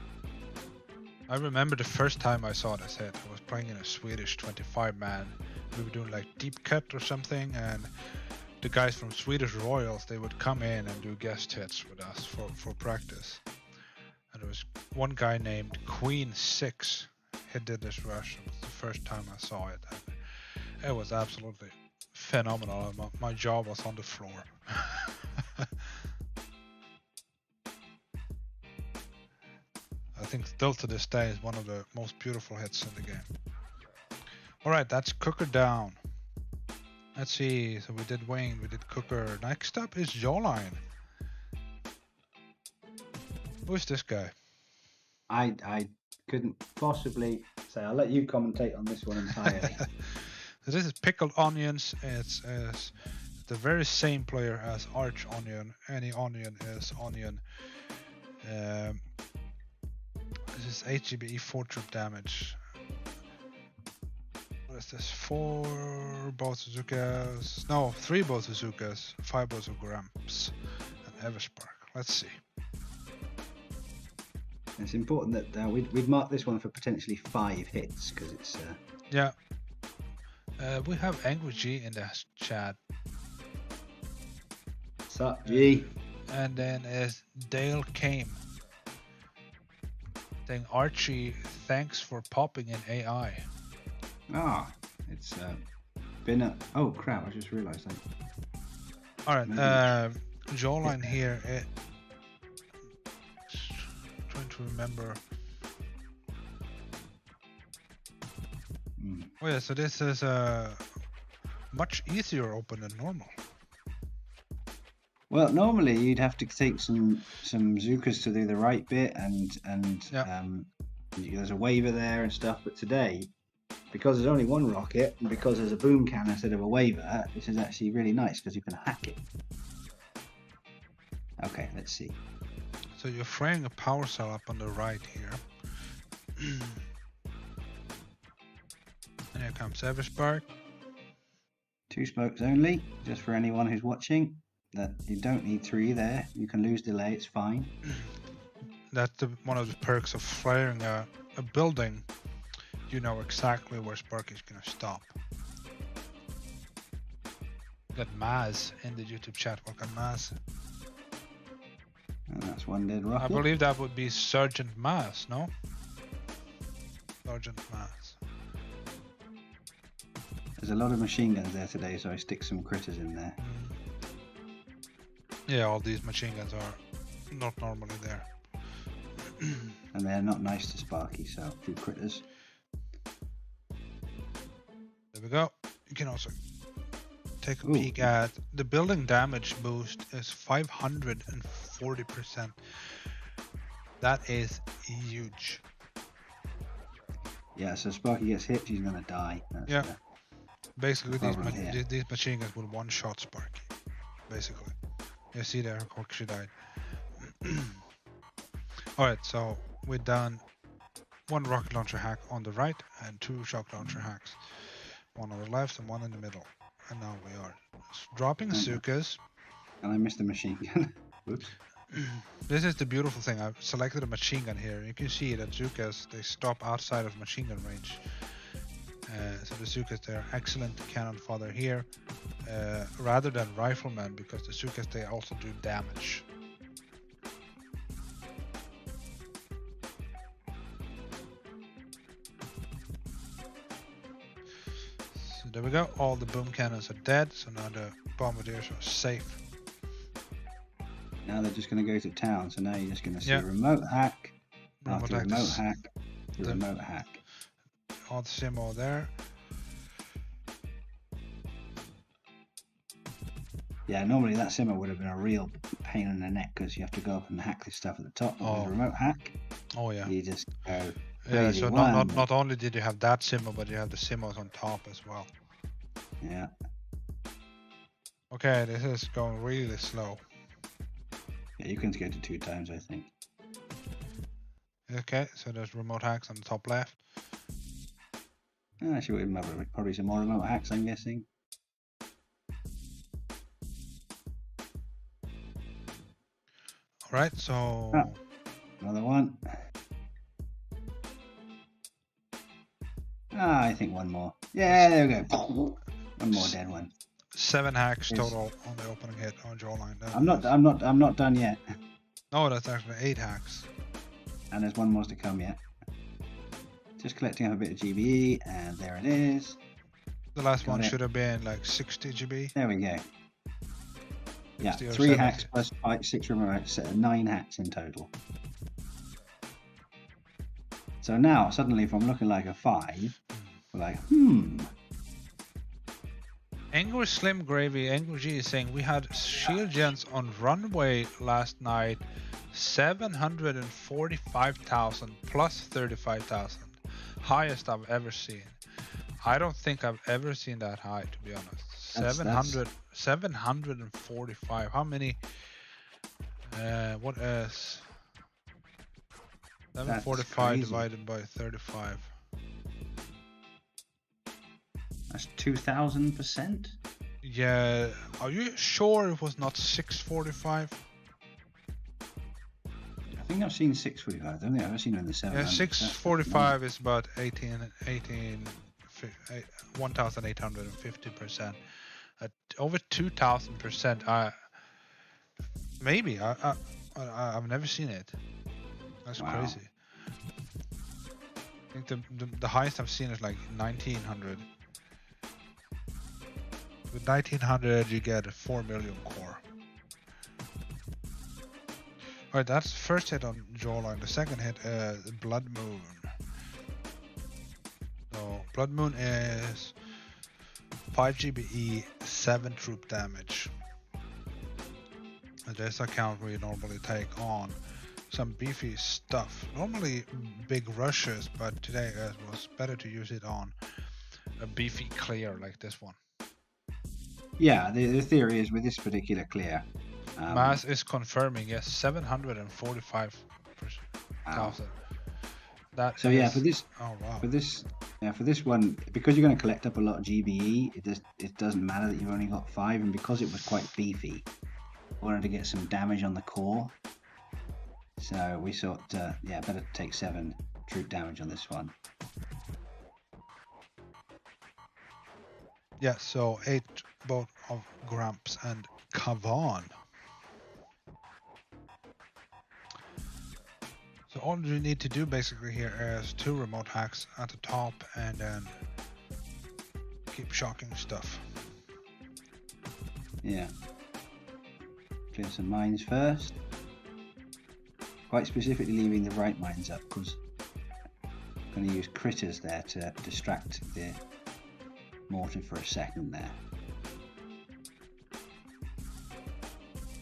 I remember the first time I saw this hit. I was playing in a Swedish 25-man. We were doing like deep cut or something, and the guys from Swedish Royals, they would come in and do guest hits with us for practice. And there was one guy named Queen 6. He did this rush. It was the first time I saw it. And it was absolutely phenomenal. My jaw was on the floor. I think still to this day is one of the most beautiful hits in the game. Alright, that's Cooker down. Let's see, so we did Wayne, we did Cooker. Next up is Jawline. Who's this guy? I couldn't possibly say. I'll let you commentate on this one entirely. So this is Pickled Onions. It's the very same player as Arch Onion. Any onion is onion. This is HGBE 4 troop damage. What is this? 4 bazookas? No, 3 bazookas, 5 bazookas, and Everspark. Let's see. It's important that we'd mark this one for potentially 5 hits because it's. Yeah. We have Angry G in the chat. Sup, G? And then is Dale came saying, Archie, thanks for popping in AI. Ah, it's been a... Oh, crap, I just realised that. Alright, Jawline here. Trying to remember. Oh yeah, so this is much easier open than normal. Well, normally you'd have to take some Zookas to do the right bit, and there's a waiver there and stuff. But today, because there's only one rocket, and because there's a boom cannon instead of a waiver, this is actually really nice because you can hack it. Okay, let's see. So you're frying a power cell up on the right here. And here comes every spark. 2 spokes only, just for anyone who's watching. That you don't need 3 there. You can lose delay, it's fine. That's one of the perks of flaring a building. You know exactly where spark is going to stop. Got Maz in the YouTube chat. Welcome, Maz. And that's one dead rocket. I believe that would be Sergeant Maz, no? Sergeant Maz. There's a lot of machine guns there today, so I stick some critters in there. Yeah, all these machine guns are not normally there. And they're not nice to Sparky, so a few critters. There we go. You can also take a peek at the building damage boost is 540%. That is huge. Yeah, so Sparky gets hit, he's gonna die. That's basically these machine guns will one-shot Sparky. Basically. You see there how quick she died. Alright, so we're done 1 rocket launcher hack on the right and 2 shock launcher hacks. 1 on the left and 1 in the middle. And now we are dropping Zookas. And I missed the machine gun. Whoops. This is the beautiful thing. I've selected a machine gun here. You can see that Zookas, they stop outside of machine gun range. So the Zookas, they're excellent cannon fodder here. Rather than riflemen, because the Zookas, they also do damage. So there we go. All the boom cannons are dead, so now the bombardiers are safe. Now they're just going to go to town, so now you're just going to see remote hack after remote hack to remote hack. All the Simo there. Yeah, normally that simmer would have been a real pain in the neck because you have to go up and hack this stuff at the top. But with a remote hack, you just go crazy. So not only did you have that Simo, but you have the Simos on top as well. Yeah. Okay, this is going really slow. Yeah, you can get to 2 times, I think. Okay, so there's remote hacks on the top left. Actually, probably some more remote hacks, I'm guessing. Alright, so... another one. I think 1 more. Yeah, there we go. 1 more dead one. 7 hacks total on the opening hit on Jawline. I'm not done yet. No, that's actually 8 hacks. And there's 1 more to come yet. Just collecting up a bit of GBE, and there it is. The last one should have been like 60 GB. There we go. Yeah, 3 hacks plus 6 remote hacks, 9 hacks in total. So now, suddenly, if I'm looking like a 5, we're like, Angry Slim Gravy, Angry G is saying we had shield gens on runway last night, 745,000 plus 35,000. Highest I've ever seen. I don't think I've ever seen that high, to be honest. 745. How many? What is 745 divided by 35? That's 2,000%. Yeah. Are you sure it was not 645? I think I've seen 645. I don't think I've ever seen it in the 700. Yeah, 645 is about 1,850%. At over 2,000%. Maybe. I've never seen it. That's crazy. I think the highest I've seen is like 1900. With 1900 you get a 4 million core. Alright, that's the first hit on Jawline. The second hit is Blood Moon. So Blood Moon is 5 GBE, 7 troop damage. And this account we normally take on some beefy stuff. Normally big rushes, but today it was better to use it on a beefy clear like this one. Yeah, the theory is with this particular clear. Mass is confirming, yes, 745,000. Wow. That so is, yeah, for this, for this one, because you're going to collect up a lot of GBE, it doesn't matter that you've only got 5, and because it was quite beefy, I wanted to get some damage on the core. So we thought, yeah, better take 7 troop damage on this one. Yeah, so 8 both of Gramps and Kavan. So all you need to do basically here is 2 remote hacks at the top and then keep shocking stuff. Yeah. Clear some mines first. Quite specifically leaving the right mines up because I'm going to use critters there to distract the mortar for a second there.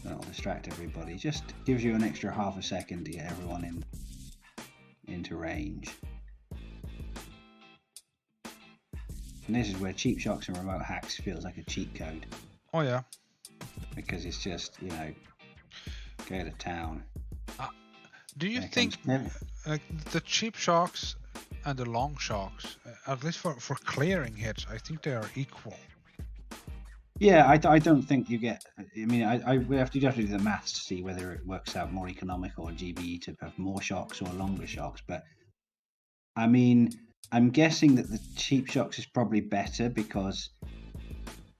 That'll distract everybody. Just gives you an extra half a second to get everyone into range. And this is where cheap shocks and remote hacks feels like a cheat code. Oh yeah. Because it's just, you know, go to town. Do you think the cheap shocks and the long shocks, at least for clearing hits, I think they are equal? Yeah, I don't think you get. I mean, you have to do the maths to see whether it works out more economical or GBE to have more shocks or longer shocks. But I mean, I'm guessing that the cheap shocks is probably better because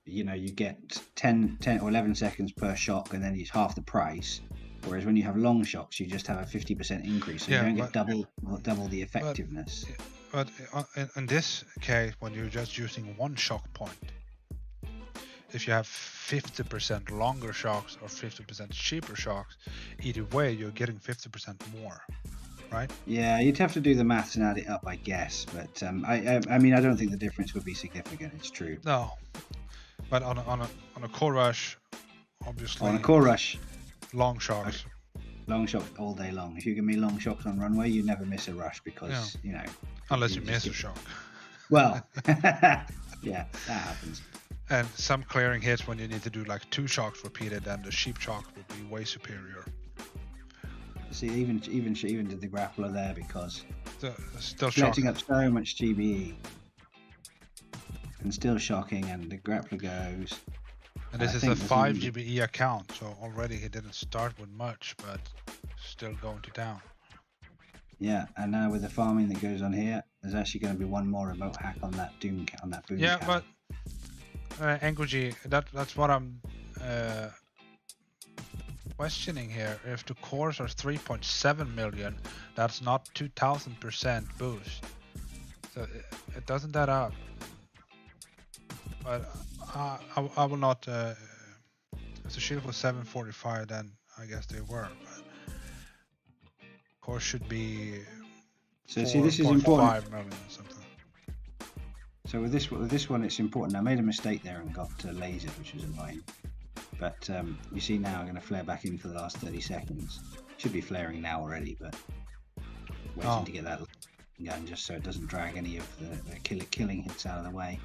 you know you get 10 or 11 seconds per shock, and then it's half the price. Whereas when you have long shocks, you just have a 50% increase, so you don't get double the effectiveness. But in this case, when you're just using 1 shock point, if you have 50% longer shocks or 50% cheaper shocks, either way you're getting 50% more, right? Yeah, you'd have to do the maths and add it up, I guess. But I mean, I don't think the difference would be significant. It's true. No, but on a core rush, obviously. On a core rush. Long shocks. Long shocks all day long. If you give me long shocks on runway, you never miss a rush because, you know. Unless you miss a shock. Well, yeah, that happens. And some clearing hits when you need to do like 2 shocks repeated, and the cheap shock will be way superior. See, even did the grappler there because still collecting up so much GBE and still shocking, and the grappler goes. And this is a 5 GBE account, so already he didn't start with much, but still going to town. Yeah, and now with the farming that goes on here, there's actually going to be 1 more remote hack on that boom Yeah, count. But Anguji, that's what I'm questioning here. If the cores are 3.7 million, that's not 2000% boost. So it doesn't add up. But I will not. If the shield was 745, then I guess they were. But core should be. So see, this is important. 5 million or something. So with this one, it's important. I made a mistake there and got lasered, which was annoying. But you see now, I'm going to flare back in for the last 30 seconds. Should be flaring now already, but waiting to get that gun just so it doesn't drag any of the killing hits out of the way.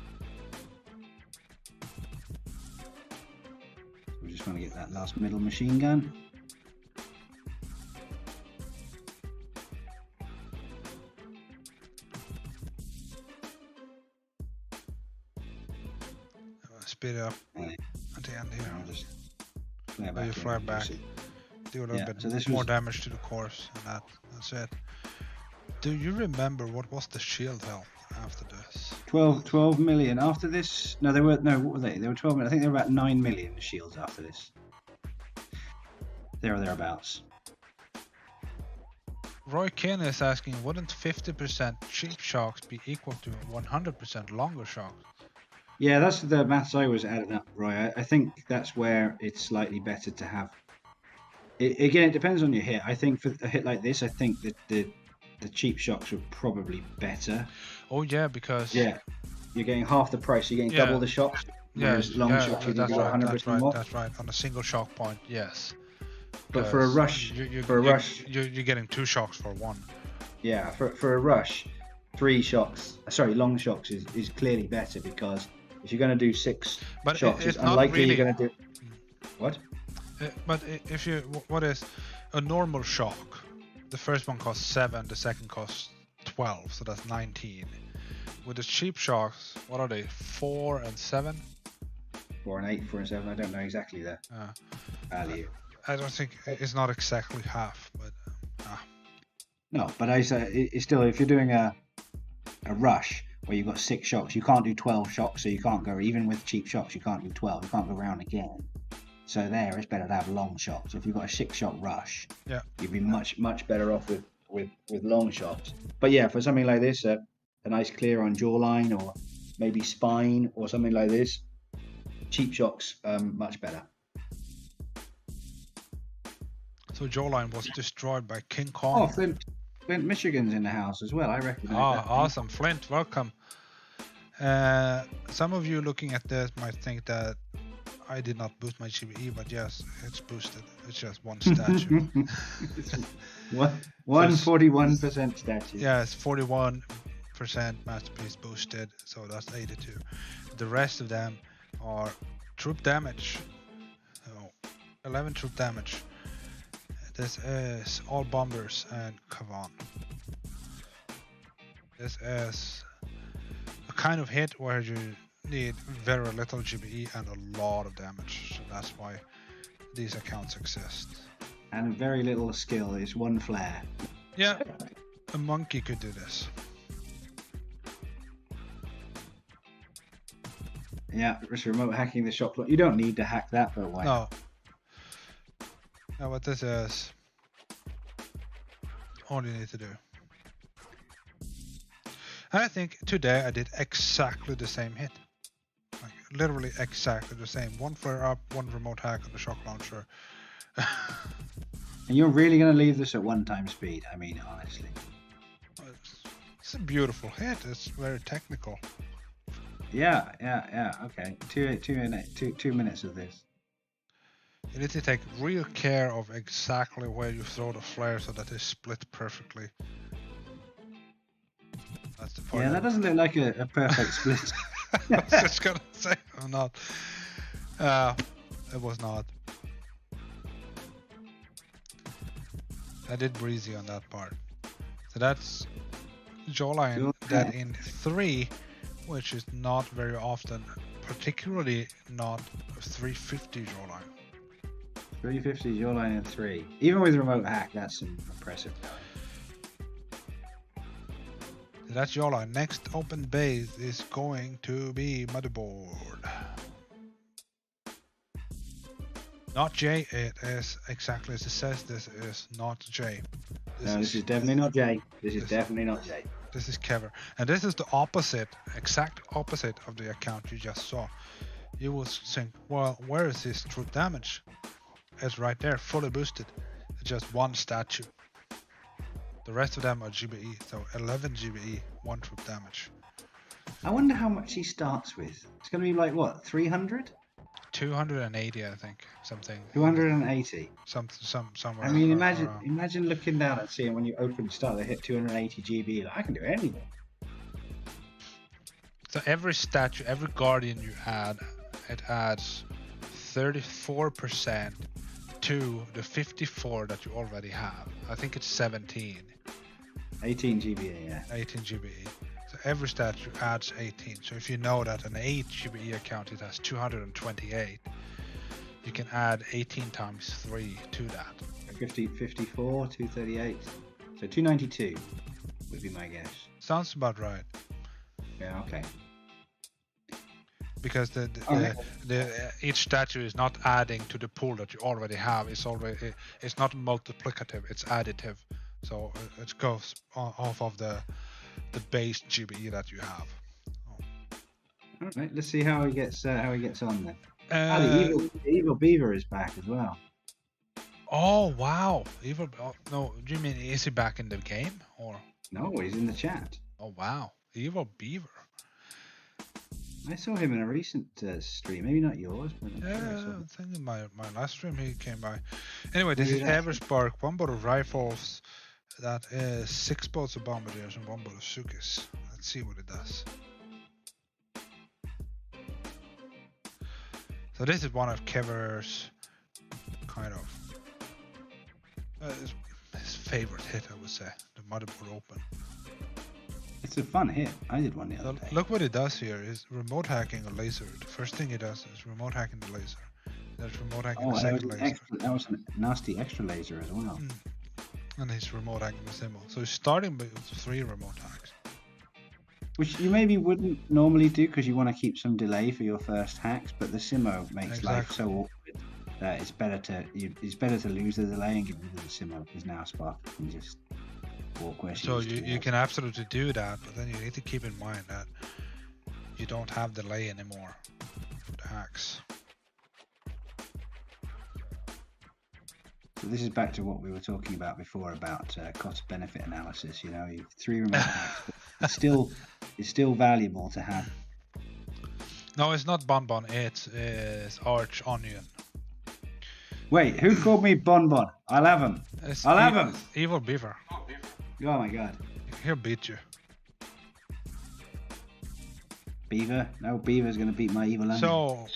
We just want to get that last middle machine gun. Speed it up at the end here. I'll just flare back. You flare back. Do a little bit more damage to the cores, and that's it. Do you remember what was the shield health after this? 12 million after this. No, they were what were they? They were 12 million. I think they were about 9 million shields after this. there or thereabouts. Roy Kin is asking, wouldn't 50% cheap shocks be equal to 100% longer shocks? Yeah, that's the maths I was adding up, Roy. I think that's where it's slightly better to have. Again, it depends on your hit. I think for a hit like this, I think that the cheap shocks are probably better. Oh yeah, because you're getting half the price. You're getting double the shocks. Yes, long shocks, you that's get 100% more. That's right. On a single shock point, yes. But for a rush, you're getting 2 shocks for 1. Yeah, for a rush, 3 shocks. Sorry, long shocks is clearly better, because if you're going to do 6 shocks, it's unlikely you're going to do. What? But if you, what is a normal shock? The first one costs 7, the second costs 12, so that's 19. With the cheap shocks, what are they? 4 and 7? 4 and 8, 4 and 7. I don't know exactly the value. I don't think it's not exactly half, but no. But I say it's still, if you're doing a rush where you've got 6 shocks, you can't do 12 shocks, so you can't go, even with cheap shocks, you can't do 12. You can't go round again. So there, it's better to have long shots. If you've got a 6-shot rush, you'd be much better off with long shots. But yeah, for something like this, a nice clear on Jawline, or maybe Spine, or something like this, cheap shocks, much better. So Jawline was destroyed by King Kong. Oh, Flint, Michigan's in the house as well. I recognize that. Oh, awesome. Flint, welcome. Some of you looking at this might think that I did not boost my GBE, but yes, it's boosted. It's just one statue. 141% statue. Yeah, it's 41% masterpiece boosted, so that's 82. The rest of them are troop damage. So 11 troop damage. This is all bombers and Kavan. This is a kind of hit where you need very little GBE and a lot of damage, so that's why these accounts exist. And very little skill. It's 1 flare. Yeah, a monkey could do this. Yeah, just remote hacking the shop floor. You don't need to hack that, but why? No. Now what this is, all you need to do. And I think today I did exactly the same hit. Like literally exactly the same. 1 flare up, 1 remote hack on the shock launcher. And you're really going to leave this at 1 time speed? I mean, honestly. It's a beautiful hit. It's very technical. Yeah. Okay. 2 minutes of this. You need to take real care of exactly where you throw the flare so that they split perfectly. That's the part. Yeah, that doesn't look like a perfect split. I was just gonna say, I'm not. It was not. I did breezy on that part. So that's Jawline dead in 3, which is not very often, particularly not 350 Jawline. 350 Jawline in 3. Even with remote hack, that's impressive. So that's Jawline. Next open base is going to be Motherboard. Not J, it is exactly as it says. This is not J. This is definitely not J. This is definitely not J. This is Kever. And this is the opposite, exact opposite of the account you just saw. You will think, well, where is his troop damage? It's right there, fully boosted. It's just 1 statue. The rest of them are GBE, so 11 GBE, 1 troop damage. I wonder how much he starts with. It's going to be like, what, 300? 280, I think, something. 280. Somewhere. I mean, imagine looking down and seeing when you start to hit 280 GB. Like, I can do anything. So every statue, every guardian you add, it adds 34% to the 54 that you already have. I think it's 17. 18 GBE, yeah. 18 GBE. So every statue adds 18. So if you know that an 8 GBE account, it has 228, you can add 18 times 3 to that. 54, 238. So 292 would be my guess. Sounds about right. Yeah, okay. because each statue is not adding to the pool that you already have. It's not multiplicative, it's additive. So it goes off of the base GBE that you have. All right, let's see how he gets on then. The evil beaver is back as well. Oh wow, evil! Oh, no, do you mean is he back in the game or? No, he's in the chat. Oh wow, evil beaver. I saw him in a recent stream, maybe not yours. But I think in my last stream he came by. Anyway, this is Everspark, one boat of rifles. That is 6 boats of bombardiers and 1 boat of Sukis. Let's see what it does. So this is one of Kever's kind of his favorite hit, I would say, the Motherboard Open. It's a fun hit. I did one the other day. Look what it does here is remote hacking a laser. The first thing it does is remote hacking the laser. There's remote hacking the second laser. That was a nasty extra laser as well. And he's remote hacking the symbol. So he's starting with 3 remote hacks. Which you maybe wouldn't normally do because you want to keep some delay for your first hacks, but the Simo makes life so awkward that it's better to lose the delay and get rid of the Simo, because now Spark can just walk where she So you can absolutely do that, but then you need to keep in mind that you don't have delay anymore for the hacks. So this is back to what we were talking about before about cost benefit analysis. You know, you 3 remote hacks, but it's still valuable to have. No, it's not Bonbon. It's Arch Onion. Wait, who called me Bonbon? I'll have him. I'll have him. Evil Beaver. Oh my god. He'll beat you. Beaver? No, Beaver's gonna beat my evil onion. So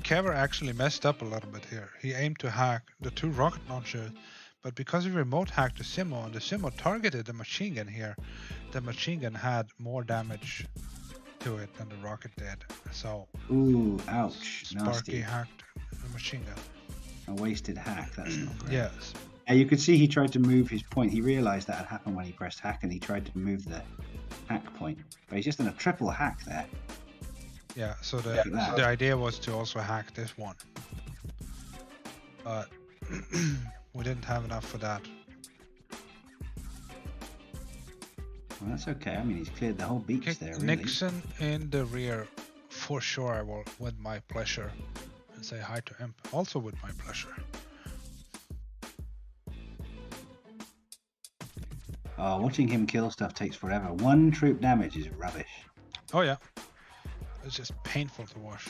Kever actually messed up a little bit here. He aimed to hack the 2 rocket launchers, but because he remote hacked the Simo and the Simo targeted the machine gun here, the machine gun had more damage to it than the rocket did. So ooh, ouch. Sparky nasty. Hacked the machine gun. A wasted hack, that's not great. Yes. And you could see he tried to move his point. He realized that had happened when he pressed hack, and he tried to move the hack point. But he's just done a triple hack there. Yeah, so the idea was to also hack this one. But we didn't have enough for that. Well, that's okay. I mean, he's cleared the whole beach there, really. Nixon in the rear, for sure I will, with my pleasure. And say hi to him, also with my pleasure. Oh, watching him kill stuff takes forever. 1 troop damage is rubbish. Oh yeah. It's just painful to watch.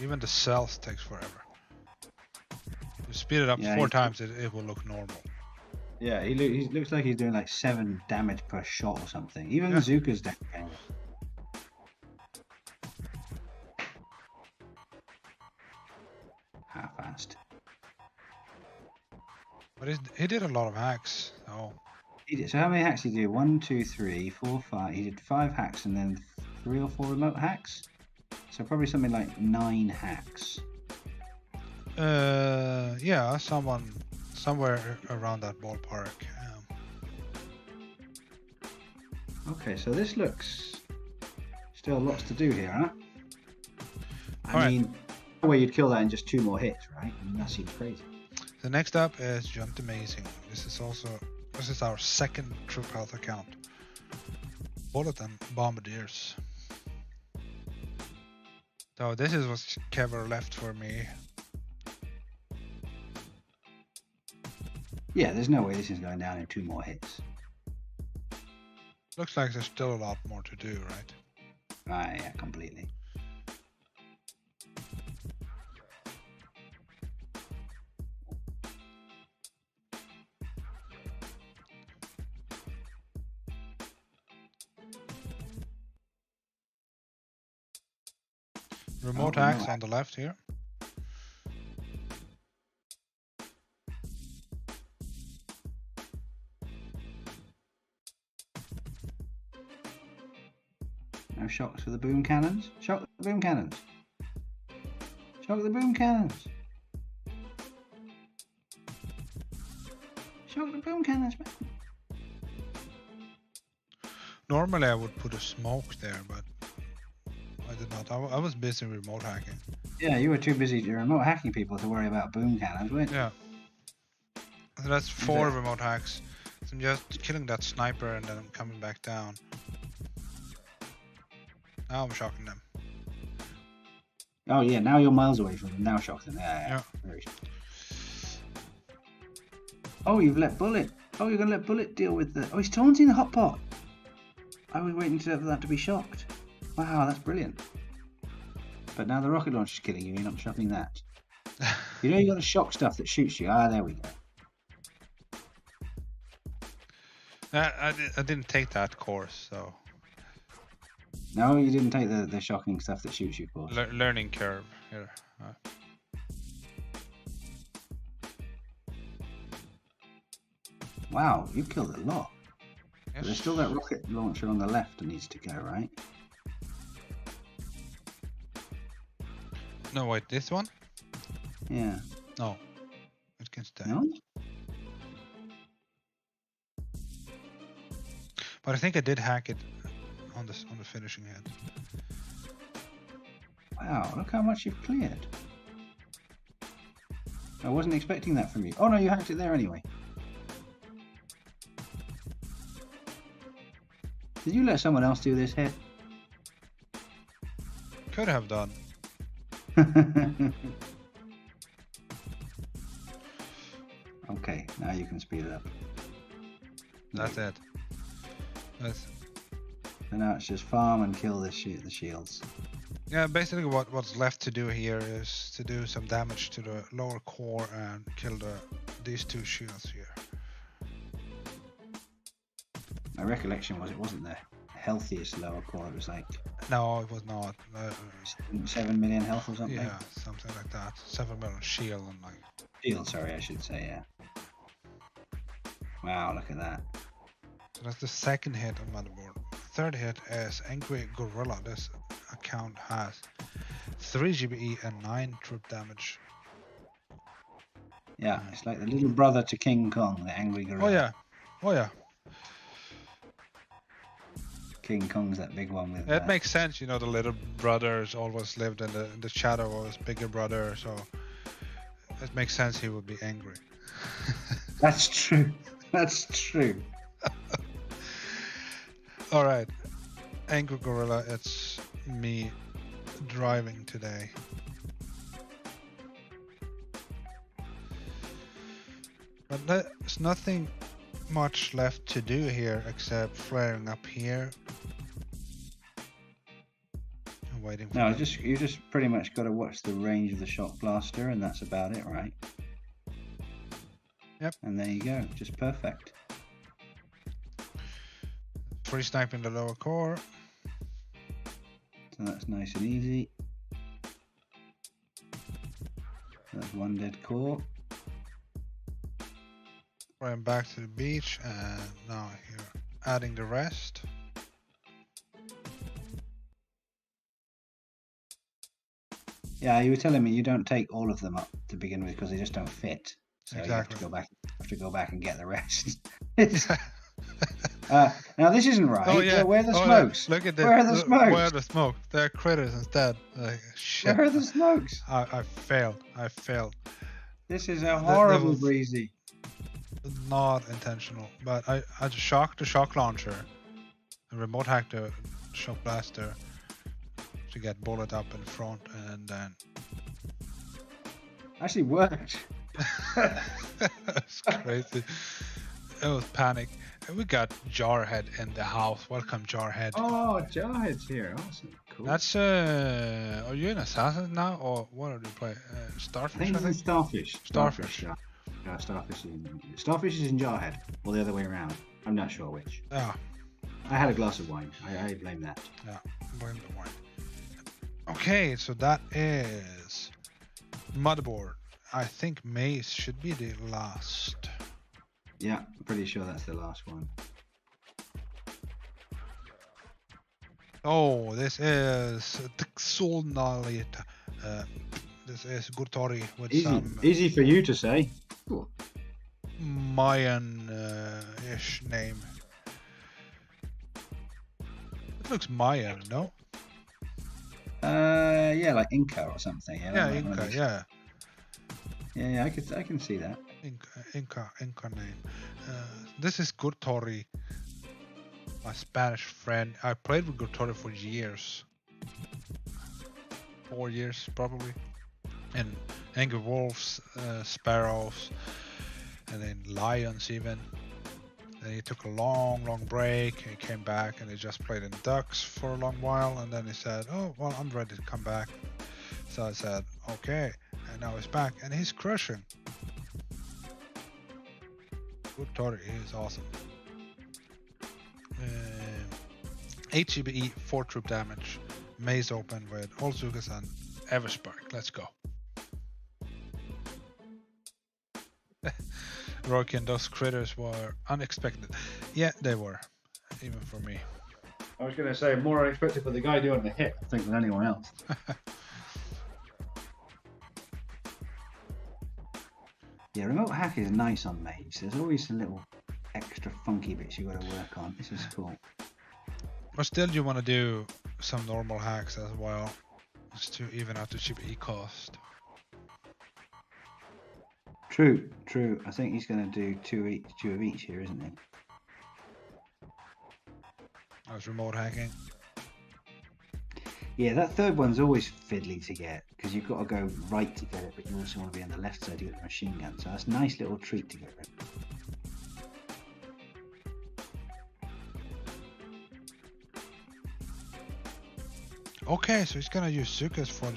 Even the cells takes forever. You speed it up 4 times, it will look normal. Yeah, he looks like he's doing like 7 damage per shot or something. Even Bazooka's down. Half-assed. But he did a lot of hacks. Oh. So how many hacks did he do? 1, 2, 3, 4, 5. He did 5 hacks and then 3 or 4 remote hacks. So probably something like 9 hacks. Yeah, somewhere around that ballpark. Okay, so this looks still lots to do here, huh? I mean, no way you'd kill that in just 2 more hits, right? I mean, that seems crazy. The next up is Junt Amazing. This is our 2nd troop health account. Bullet and Bombardiers. So this is what Kever left for me. Yeah, there's no way this is going down in 2 more hits. Looks like there's still a lot more to do, right? Ah, yeah, completely. Remote hacks on the left here. No shocks for the boom cannons. Shock the boom cannons. Shock the boom cannons. Shock the boom cannons, man. Normally I would put a smoke there, but I did not. I was busy remote hacking. Yeah, you were too busy remote hacking people to worry about boom cannons, weren't you? Yeah. So that's 4 remote hacks. So I'm just killing that sniper and then I'm coming back down. Now I'm shocking them. Oh yeah, now you're miles away from them. Now shock them. Yeah. Very shocked. Oh, you've let Bullet. Oh, you're gonna let Bullet deal with the. Oh, he's taunting the hot pot. I was waiting for that to be shocked. Wow, that's brilliant. But now the rocket launcher's killing you. You're not shocking that. You know you got to shock stuff that shoots you. Ah, there we go. I didn't take that course, so. No, you didn't take the shocking stuff that shoots you course. Learning curve here. Wow, you killed a lot. Yes. But there's still that rocket launcher on the left that needs to go, right? No, wait, this one? Yeah. No, it can stay. No? But I think I did hack it on the finishing head. Wow, look how much you've cleared. I wasn't expecting that from you. Oh no, you hacked it there anyway. Did you let someone else do this hit? Could have done. Okay, now you can speed it up. That's it. And now it's just farm and kill the shields. Yeah, basically what's left to do here is to do some damage to the lower core and kill these 2 shields here. My recollection was it wasn't the healthiest lower core. It was like No, it was not. 7 million health or something. Yeah, something like that. 7 million shield and like. Shield, sorry, I should say. Yeah. Wow, look at that. So that's the 2nd hit on Motherboard. 3rd hit is Angry Gorilla. This account has 3 GBE and 9 troop damage. Yeah, it's like the little brother to King Kong, the Angry Gorilla. Oh yeah, oh yeah. King Kong's that big one with. It makes sense, you know. The little brothers always lived in the shadow of his bigger brother, so it makes sense he would be angry. That's true. That's true. All right, Angry Gorilla. It's me driving today. But there's nothing much left to do here except flaring up here. I'm waiting for you just pretty much got to watch the range of the shot blaster, and that's about it, right? Yep. And there you go, just perfect. Free sniping the lower core. So that's nice and easy. That's 1 dead core. I'm back to the beach, and now here adding the rest. Yeah, you were telling me you don't take all of them up to begin with because they just don't fit. So Exactly. you have to go back and get the rest. Now this isn't right. Oh yeah. Where are the smokes? Look at this. Where are the smokes? Where are the smoke? They're critters instead. Like, shit. Where are the smokes? I failed. I failed. This is a horrible was breezy. Not intentional, but I just shocked the shock launcher and remote hacked the shock blaster to get bullet up in front, and then Actually worked. it's crazy. It was panic. And we got Jarhead in the house. Welcome, Jarhead. Oh, Jarhead's here. Awesome. Cool. That's are you an assassin now, or what are you playing? Starfish, I think it's Starfish. Starfish is in Jarhead, or the other way around. I'm not sure which. Yeah. I had a glass of wine. I blame that. Yeah, blame the wine. Okay, so that is Motherboard. I think Maze should be the last. Yeah, I'm pretty sure that's the last one. Oh, this is Txolnalit. This is Gurtori with some easy for you to say. Mayan-ish name. It looks Mayan, no? Yeah, like Inca or something. Yeah, Yeah, Inca. Yeah. Yeah, I can see that. Inca name. This is Gurtori, my Spanish friend. I played with Gurtori for years. 4 years probably. And angry wolves, sparrows, and then lions even. Then he took a long break. He came back and he just played in ducks for a long while. And then he said, "Oh well, I'm ready to come back." So I said, "Okay." And now he's back and he's crushing. Good Tori is awesome. 8 GBE, 4 troop damage, maze open with all Zugas and Everspark. Let's go. Rocky and those critters were unexpected. Yeah, they were, even for me. I was going to say more unexpected for the guy doing the hit, I think, than anyone else. Yeah, remote hack is nice on maze. There's always some little extra funky bits you got to work on. This is cool. But still, you want to do some normal hacks as well, just to even out the GBE cost. True. I think he's going to do two of each here, isn't he? That's remote hacking. Yeah, that third one's always fiddly to get, because you've got to go right to get it, but you also want to be on the left side to get the machine gun. So that's a nice little treat to get rid of. Okay, so he's gonna use Zukas for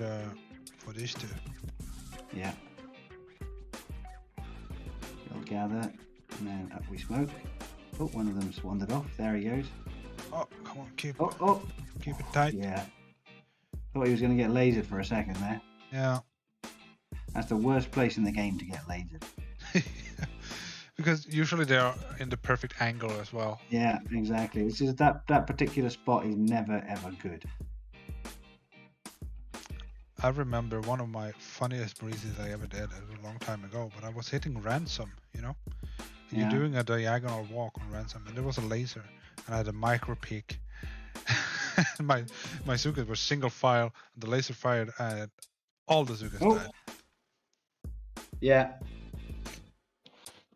these two. Yeah. He'll gather, and then up we smoke. Oh, one of them's wandered off. There he goes. Oh, come on, keep it tight. Yeah. Thought he was going to get lasered for a second there. Yeah. That's the worst place in the game to get lasered. Because usually they are in the perfect angle as well. Yeah, exactly. It's just that particular spot is never ever good. I remember one of my funniest breezes I ever did a long time ago, but I was hitting ransom, you know? And you're doing a diagonal walk on ransom, and there was a laser, and I had a micro peek. my Zukas were single file, and the laser fired at all the Zukas died. Yeah.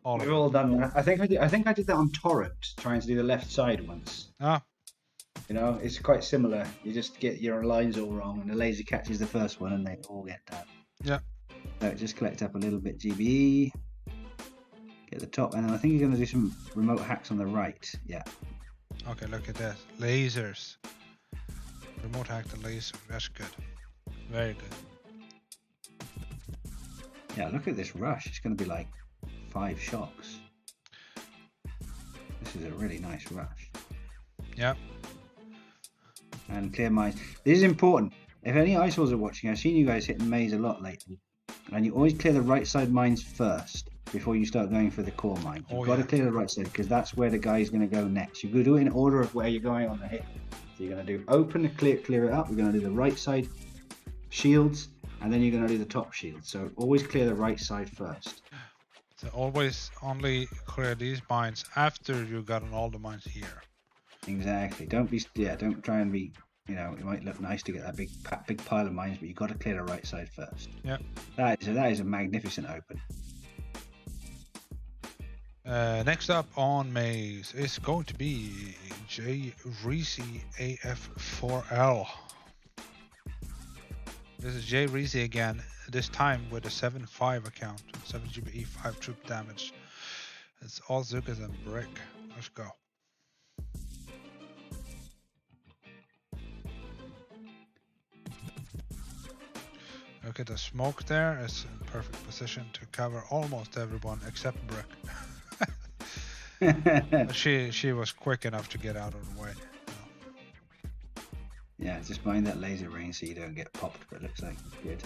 We've all done that. I think I did that on Torrent, trying to do the left side once. Ah. You know, it's quite similar. You just get your lines all wrong, and the laser catches the first one, and they all get down. Yeah. So just collect up a little bit GBE, get the top, and then I think you're going to do some remote hacks on the right. Yeah. Okay, look at this. Lasers. Remote hack the laser. That's good. Very good. Yeah, look at this rush. It's going to be like 5 shocks. This is a really nice rush. Yeah. And clear mines. This is important. If any ISOs are watching, I've seen you guys hitting maze a lot lately. And you always clear the right side mines first before you start going for the core mine. You've got to clear the right side because that's where the guy is going to go next. You've got to do it in order of where you're going on the hit. So you're going to do open, clear it up. You're going to do the right side shields, and then you're going to do the top shield. So always clear the right side first. So always only clear these mines after you've gotten all the mines here. Exactly. Don't try and be, you know, it might look nice to get that big pile of mines, but you've got to clear the right side first. Yeah. That is a magnificent open. Next up on maze is going to be J Reese AF4L. This is J Reese again, this time with a 7.5 account, 7 GBE, 5 troop damage. It's all Zukas and brick. Let's go. Look at the smoke there. It's in perfect position to cover almost everyone except brick. she was quick enough to get out of the way. Yeah, just mind that laser range so you don't get popped, but it looks like it's good.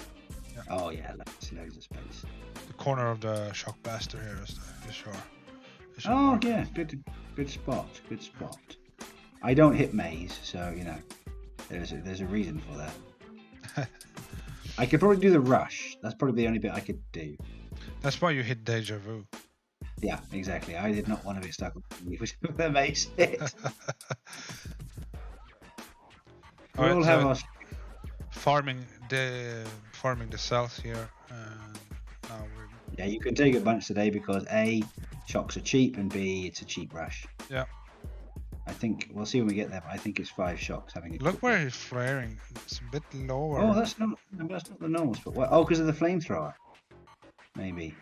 Yeah. Oh yeah, look, loads of space. The corner of the shock blaster here is your oh marker. Yeah, good spot. I don't hit maze, so you know there's a reason for that. I could probably do the rush. That's probably the only bit I could do. That's why you hit Deja Vu. Yeah, exactly. I did not want to be stuck with the maze hit. We all have our farming the cells here, and now we're... Yeah, you can take a bunch today because A, shocks are cheap, and B, it's a cheap rush. Yeah. I think we'll see when we get there, but I think it's 5 shocks having a Look where he's flaring. It's a bit lower. Oh, that's not the normal spot. What? Oh, because of the flamethrower. Maybe.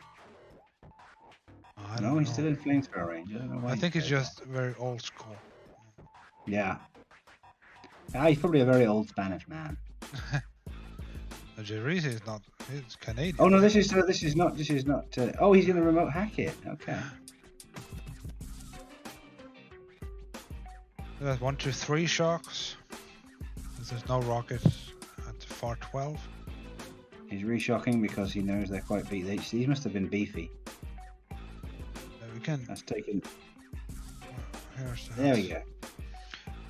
I don't No, he's know. still in flamethrower range. I don't know why. I think he's just very old school. Yeah. Ah, he's probably a very old Spanish man. Jerez is not. He's Canadian. Oh no, this is not. Oh, he's gonna remote hack it. Okay. That's 1, 2, 3 shocks. There's no rockets at 412. He's reshocking because he knows they're quite beefy. These must have been beefy. We can. That's taken. Here's the There we go.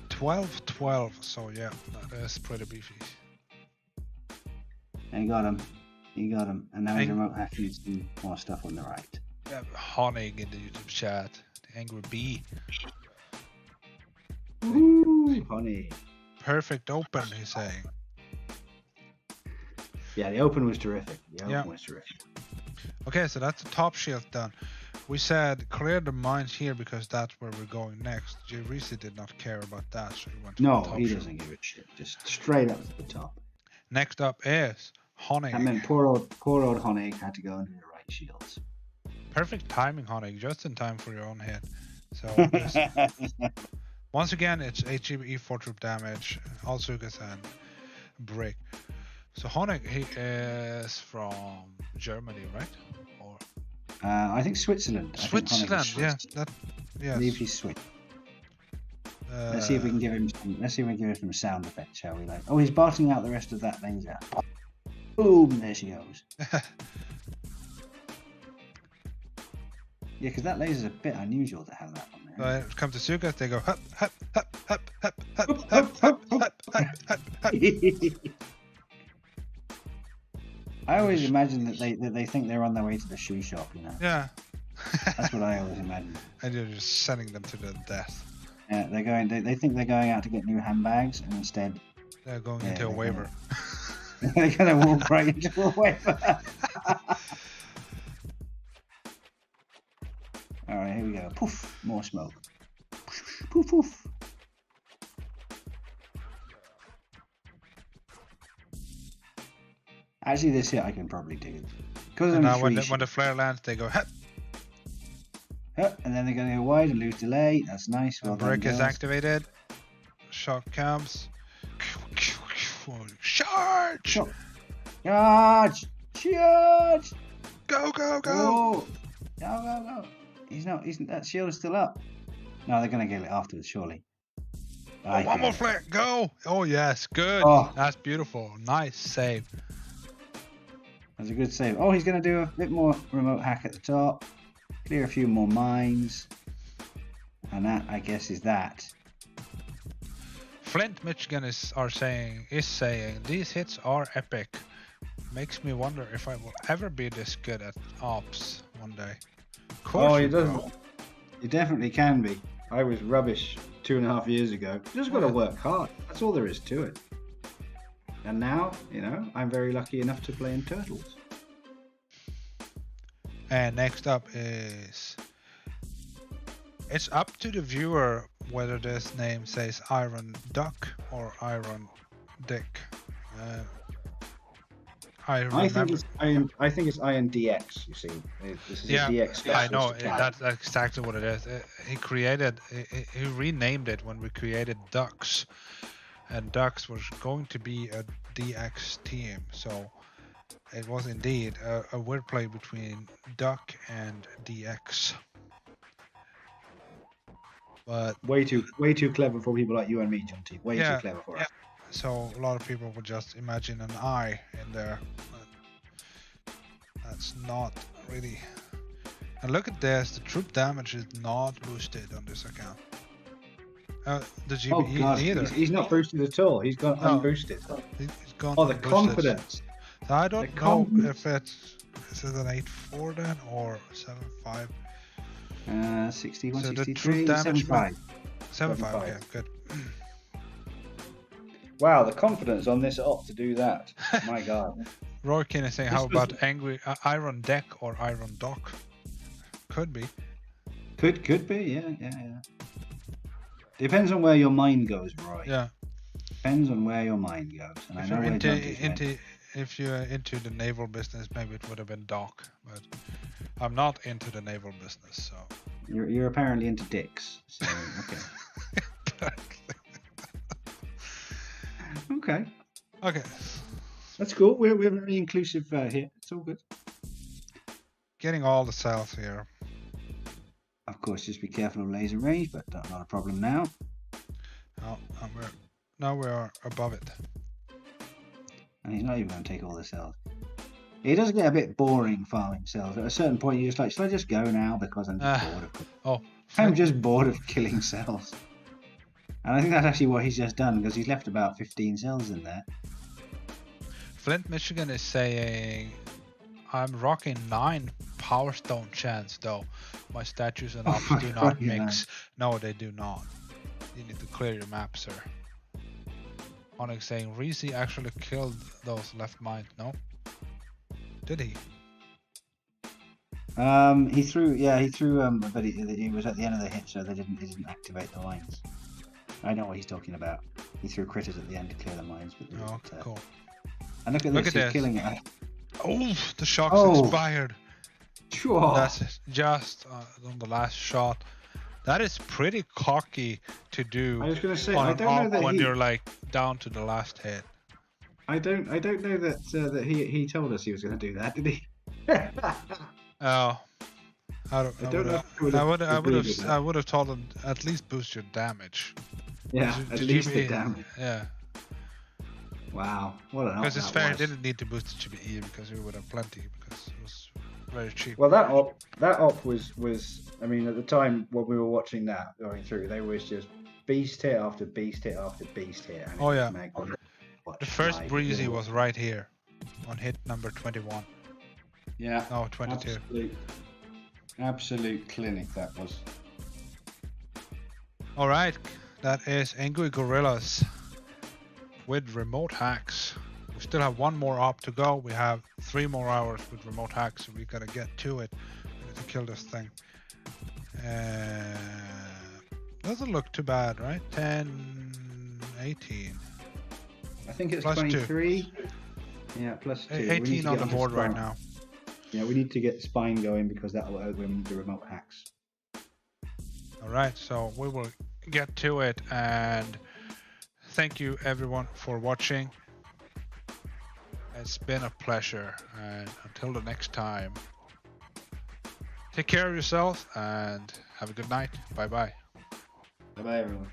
12, 12. So yeah, that is pretty beefy. And he got him. He got him. And now he's remote hacking some more stuff on the right. Yeah, Honig in the YouTube chat. The angry bee. Ooh, honey. Perfect open, he's saying. Yeah, the open was terrific. The open was terrific. Okay, so that's the top shield done. We said clear the mines here because that's where we're going next. Jerez did not care about that, so he went to the top he shield. doesn't give a shit. Just straight up to the top. Next up is Honig. I mean, poor old Honig had to go into the right shields. Perfect timing, Honig, just in time for your own hit. So once again, it's HE 4 troop damage, all Sugas and break. So Honig, he is from Germany, right? Or I think Switzerland. Switzerland, yeah. I believe he's Swiss. Let's see if we can give him some sound effects, shall we? Like, oh, he's barting out the rest of that laser. Boom! There she goes. Yeah, because that laser's a bit unusual to have that on there. When it comes to Sugas, they go hup, hup, hup, hup, hup, hup, hup, hup, hup, hup, hup. I always imagine that they think they're on their way to the shoe shop, you know. Yeah. That's what I always imagine. And you're just sending them to the death. Yeah, they're going. They think they're going out to get new handbags, and instead they're going into a waiver. They're gonna walk right into a waiver. All right, here we go. Poof, more smoke. Poof, poof. Actually, this hit I can probably do. Because now when the flare lands, they go hup. And then they're going to go wide and lose delay. That's nice. Well, brick is activated. Shock comes. Charge! Charge! Charge! Go, go, go! Oh. Go, go, go! That shield is still up. No, they're going to get it afterwards, surely. Oh, one more flare. Go! Oh yes, good. Oh. That's beautiful. Nice save. That's a good save. Oh, he's going to do a bit more remote hack at the top. Clear a few more mines. And that, I guess, is that. Flint, Michigan is saying these hits are epic. Makes me wonder if I will ever be this good at ops one day. Oh, he doesn't. You definitely can be. I was rubbish 2.5 years ago. You just got to work hard. That's all there is to it. And now, you know, I'm very lucky enough to play in Turtles. And next up is... It's up to the viewer whether this name says Iron Duck or Iron Dick. I think it's Iron DX. You see, this is a DX. I know that's exactly what it is. He renamed it when we created Ducks, and Ducks was going to be a DX team. So it was indeed a wordplay between Duck and DX. But way too clever for people like you and me, John T. Way too clever for us. So a lot of people would just imagine an eye in there. But that's not really. And look at this. The troop damage is not boosted on this account. The GBE either. He's not boosted at all. He's gone unboosted. He's gone the confidence. So I don't know if is it an 8.4 then or 7.5. 61, so 63, 75. 7.5, yeah, good. Wow, the confidence on this op to do that. My God. Roykin is saying, how about angry Iron Deck or Iron Dock? Could be. Could be, yeah. Depends on where your mind goes, Roy. Yeah. Depends on where your mind goes. And if I know if you're into the naval business, maybe it would have been Dock, but I'm not into the naval business, so. You're apparently into dicks, so okay. Okay. That's cool. We're very inclusive here. It's all good. Getting all the cells here. Of course, just be careful of laser range, but not a problem now. Oh, now we are above it. And he's not even going to take all the cells. It does get a bit boring farming cells. At a certain point, you're just like, should I just go now because I'm just bored of I'm just bored of killing cells. And I think that's actually what he's just done, because he's left about 15 cells in there. Flint, Michigan is saying, I'm rocking 9 Power Stone chants though. My statues and ops do not mix. No, they do not. You need to clear your map, sir. Onyx saying, Reese actually killed those left mines. No? Did he? He threw, but he was at the end of the hit, so he didn't activate the mines. I know what he's talking about. He threw critters at the end to clear the mines. But cool. And look at this, he's killing it. Oh, the shock's expired. Sure. That's it. Just on the last shot. That is pretty cocky to do. I was going to say, I don't know that when you're like down to the last hit. I don't know that he told us he was going to do that, did he? Oh, I would have told him at least boost your damage. Yeah, at least the damage. Yeah. Wow, what an op. Because it's fair, he didn't need to boost the GBE because we would have plenty because it was very cheap. Well, that op was I mean, at the time when we were watching that going through, they was just beast hit after beast hit after beast hit. And oh yeah. The first breezy was right here on hit number 21. Yeah. No, 22. Absolute clinic that was. All right, that is Angry Gorillas with remote hacks. We still have 1 more op to go. We have 3 more hours with remote hacks, so we gotta get to it. We need to kill this thing. Doesn't look too bad, right? 10, 18. I think it's plus 23. 2. Yeah, plus 2. 18 on the board right now. Yeah, we need to get spine going because that will open the remote hacks. All right, so we will get to it, and thank you everyone for watching. It's been a pleasure, and until the next time, take care of yourselves and have a good night. Bye bye. Bye bye everyone.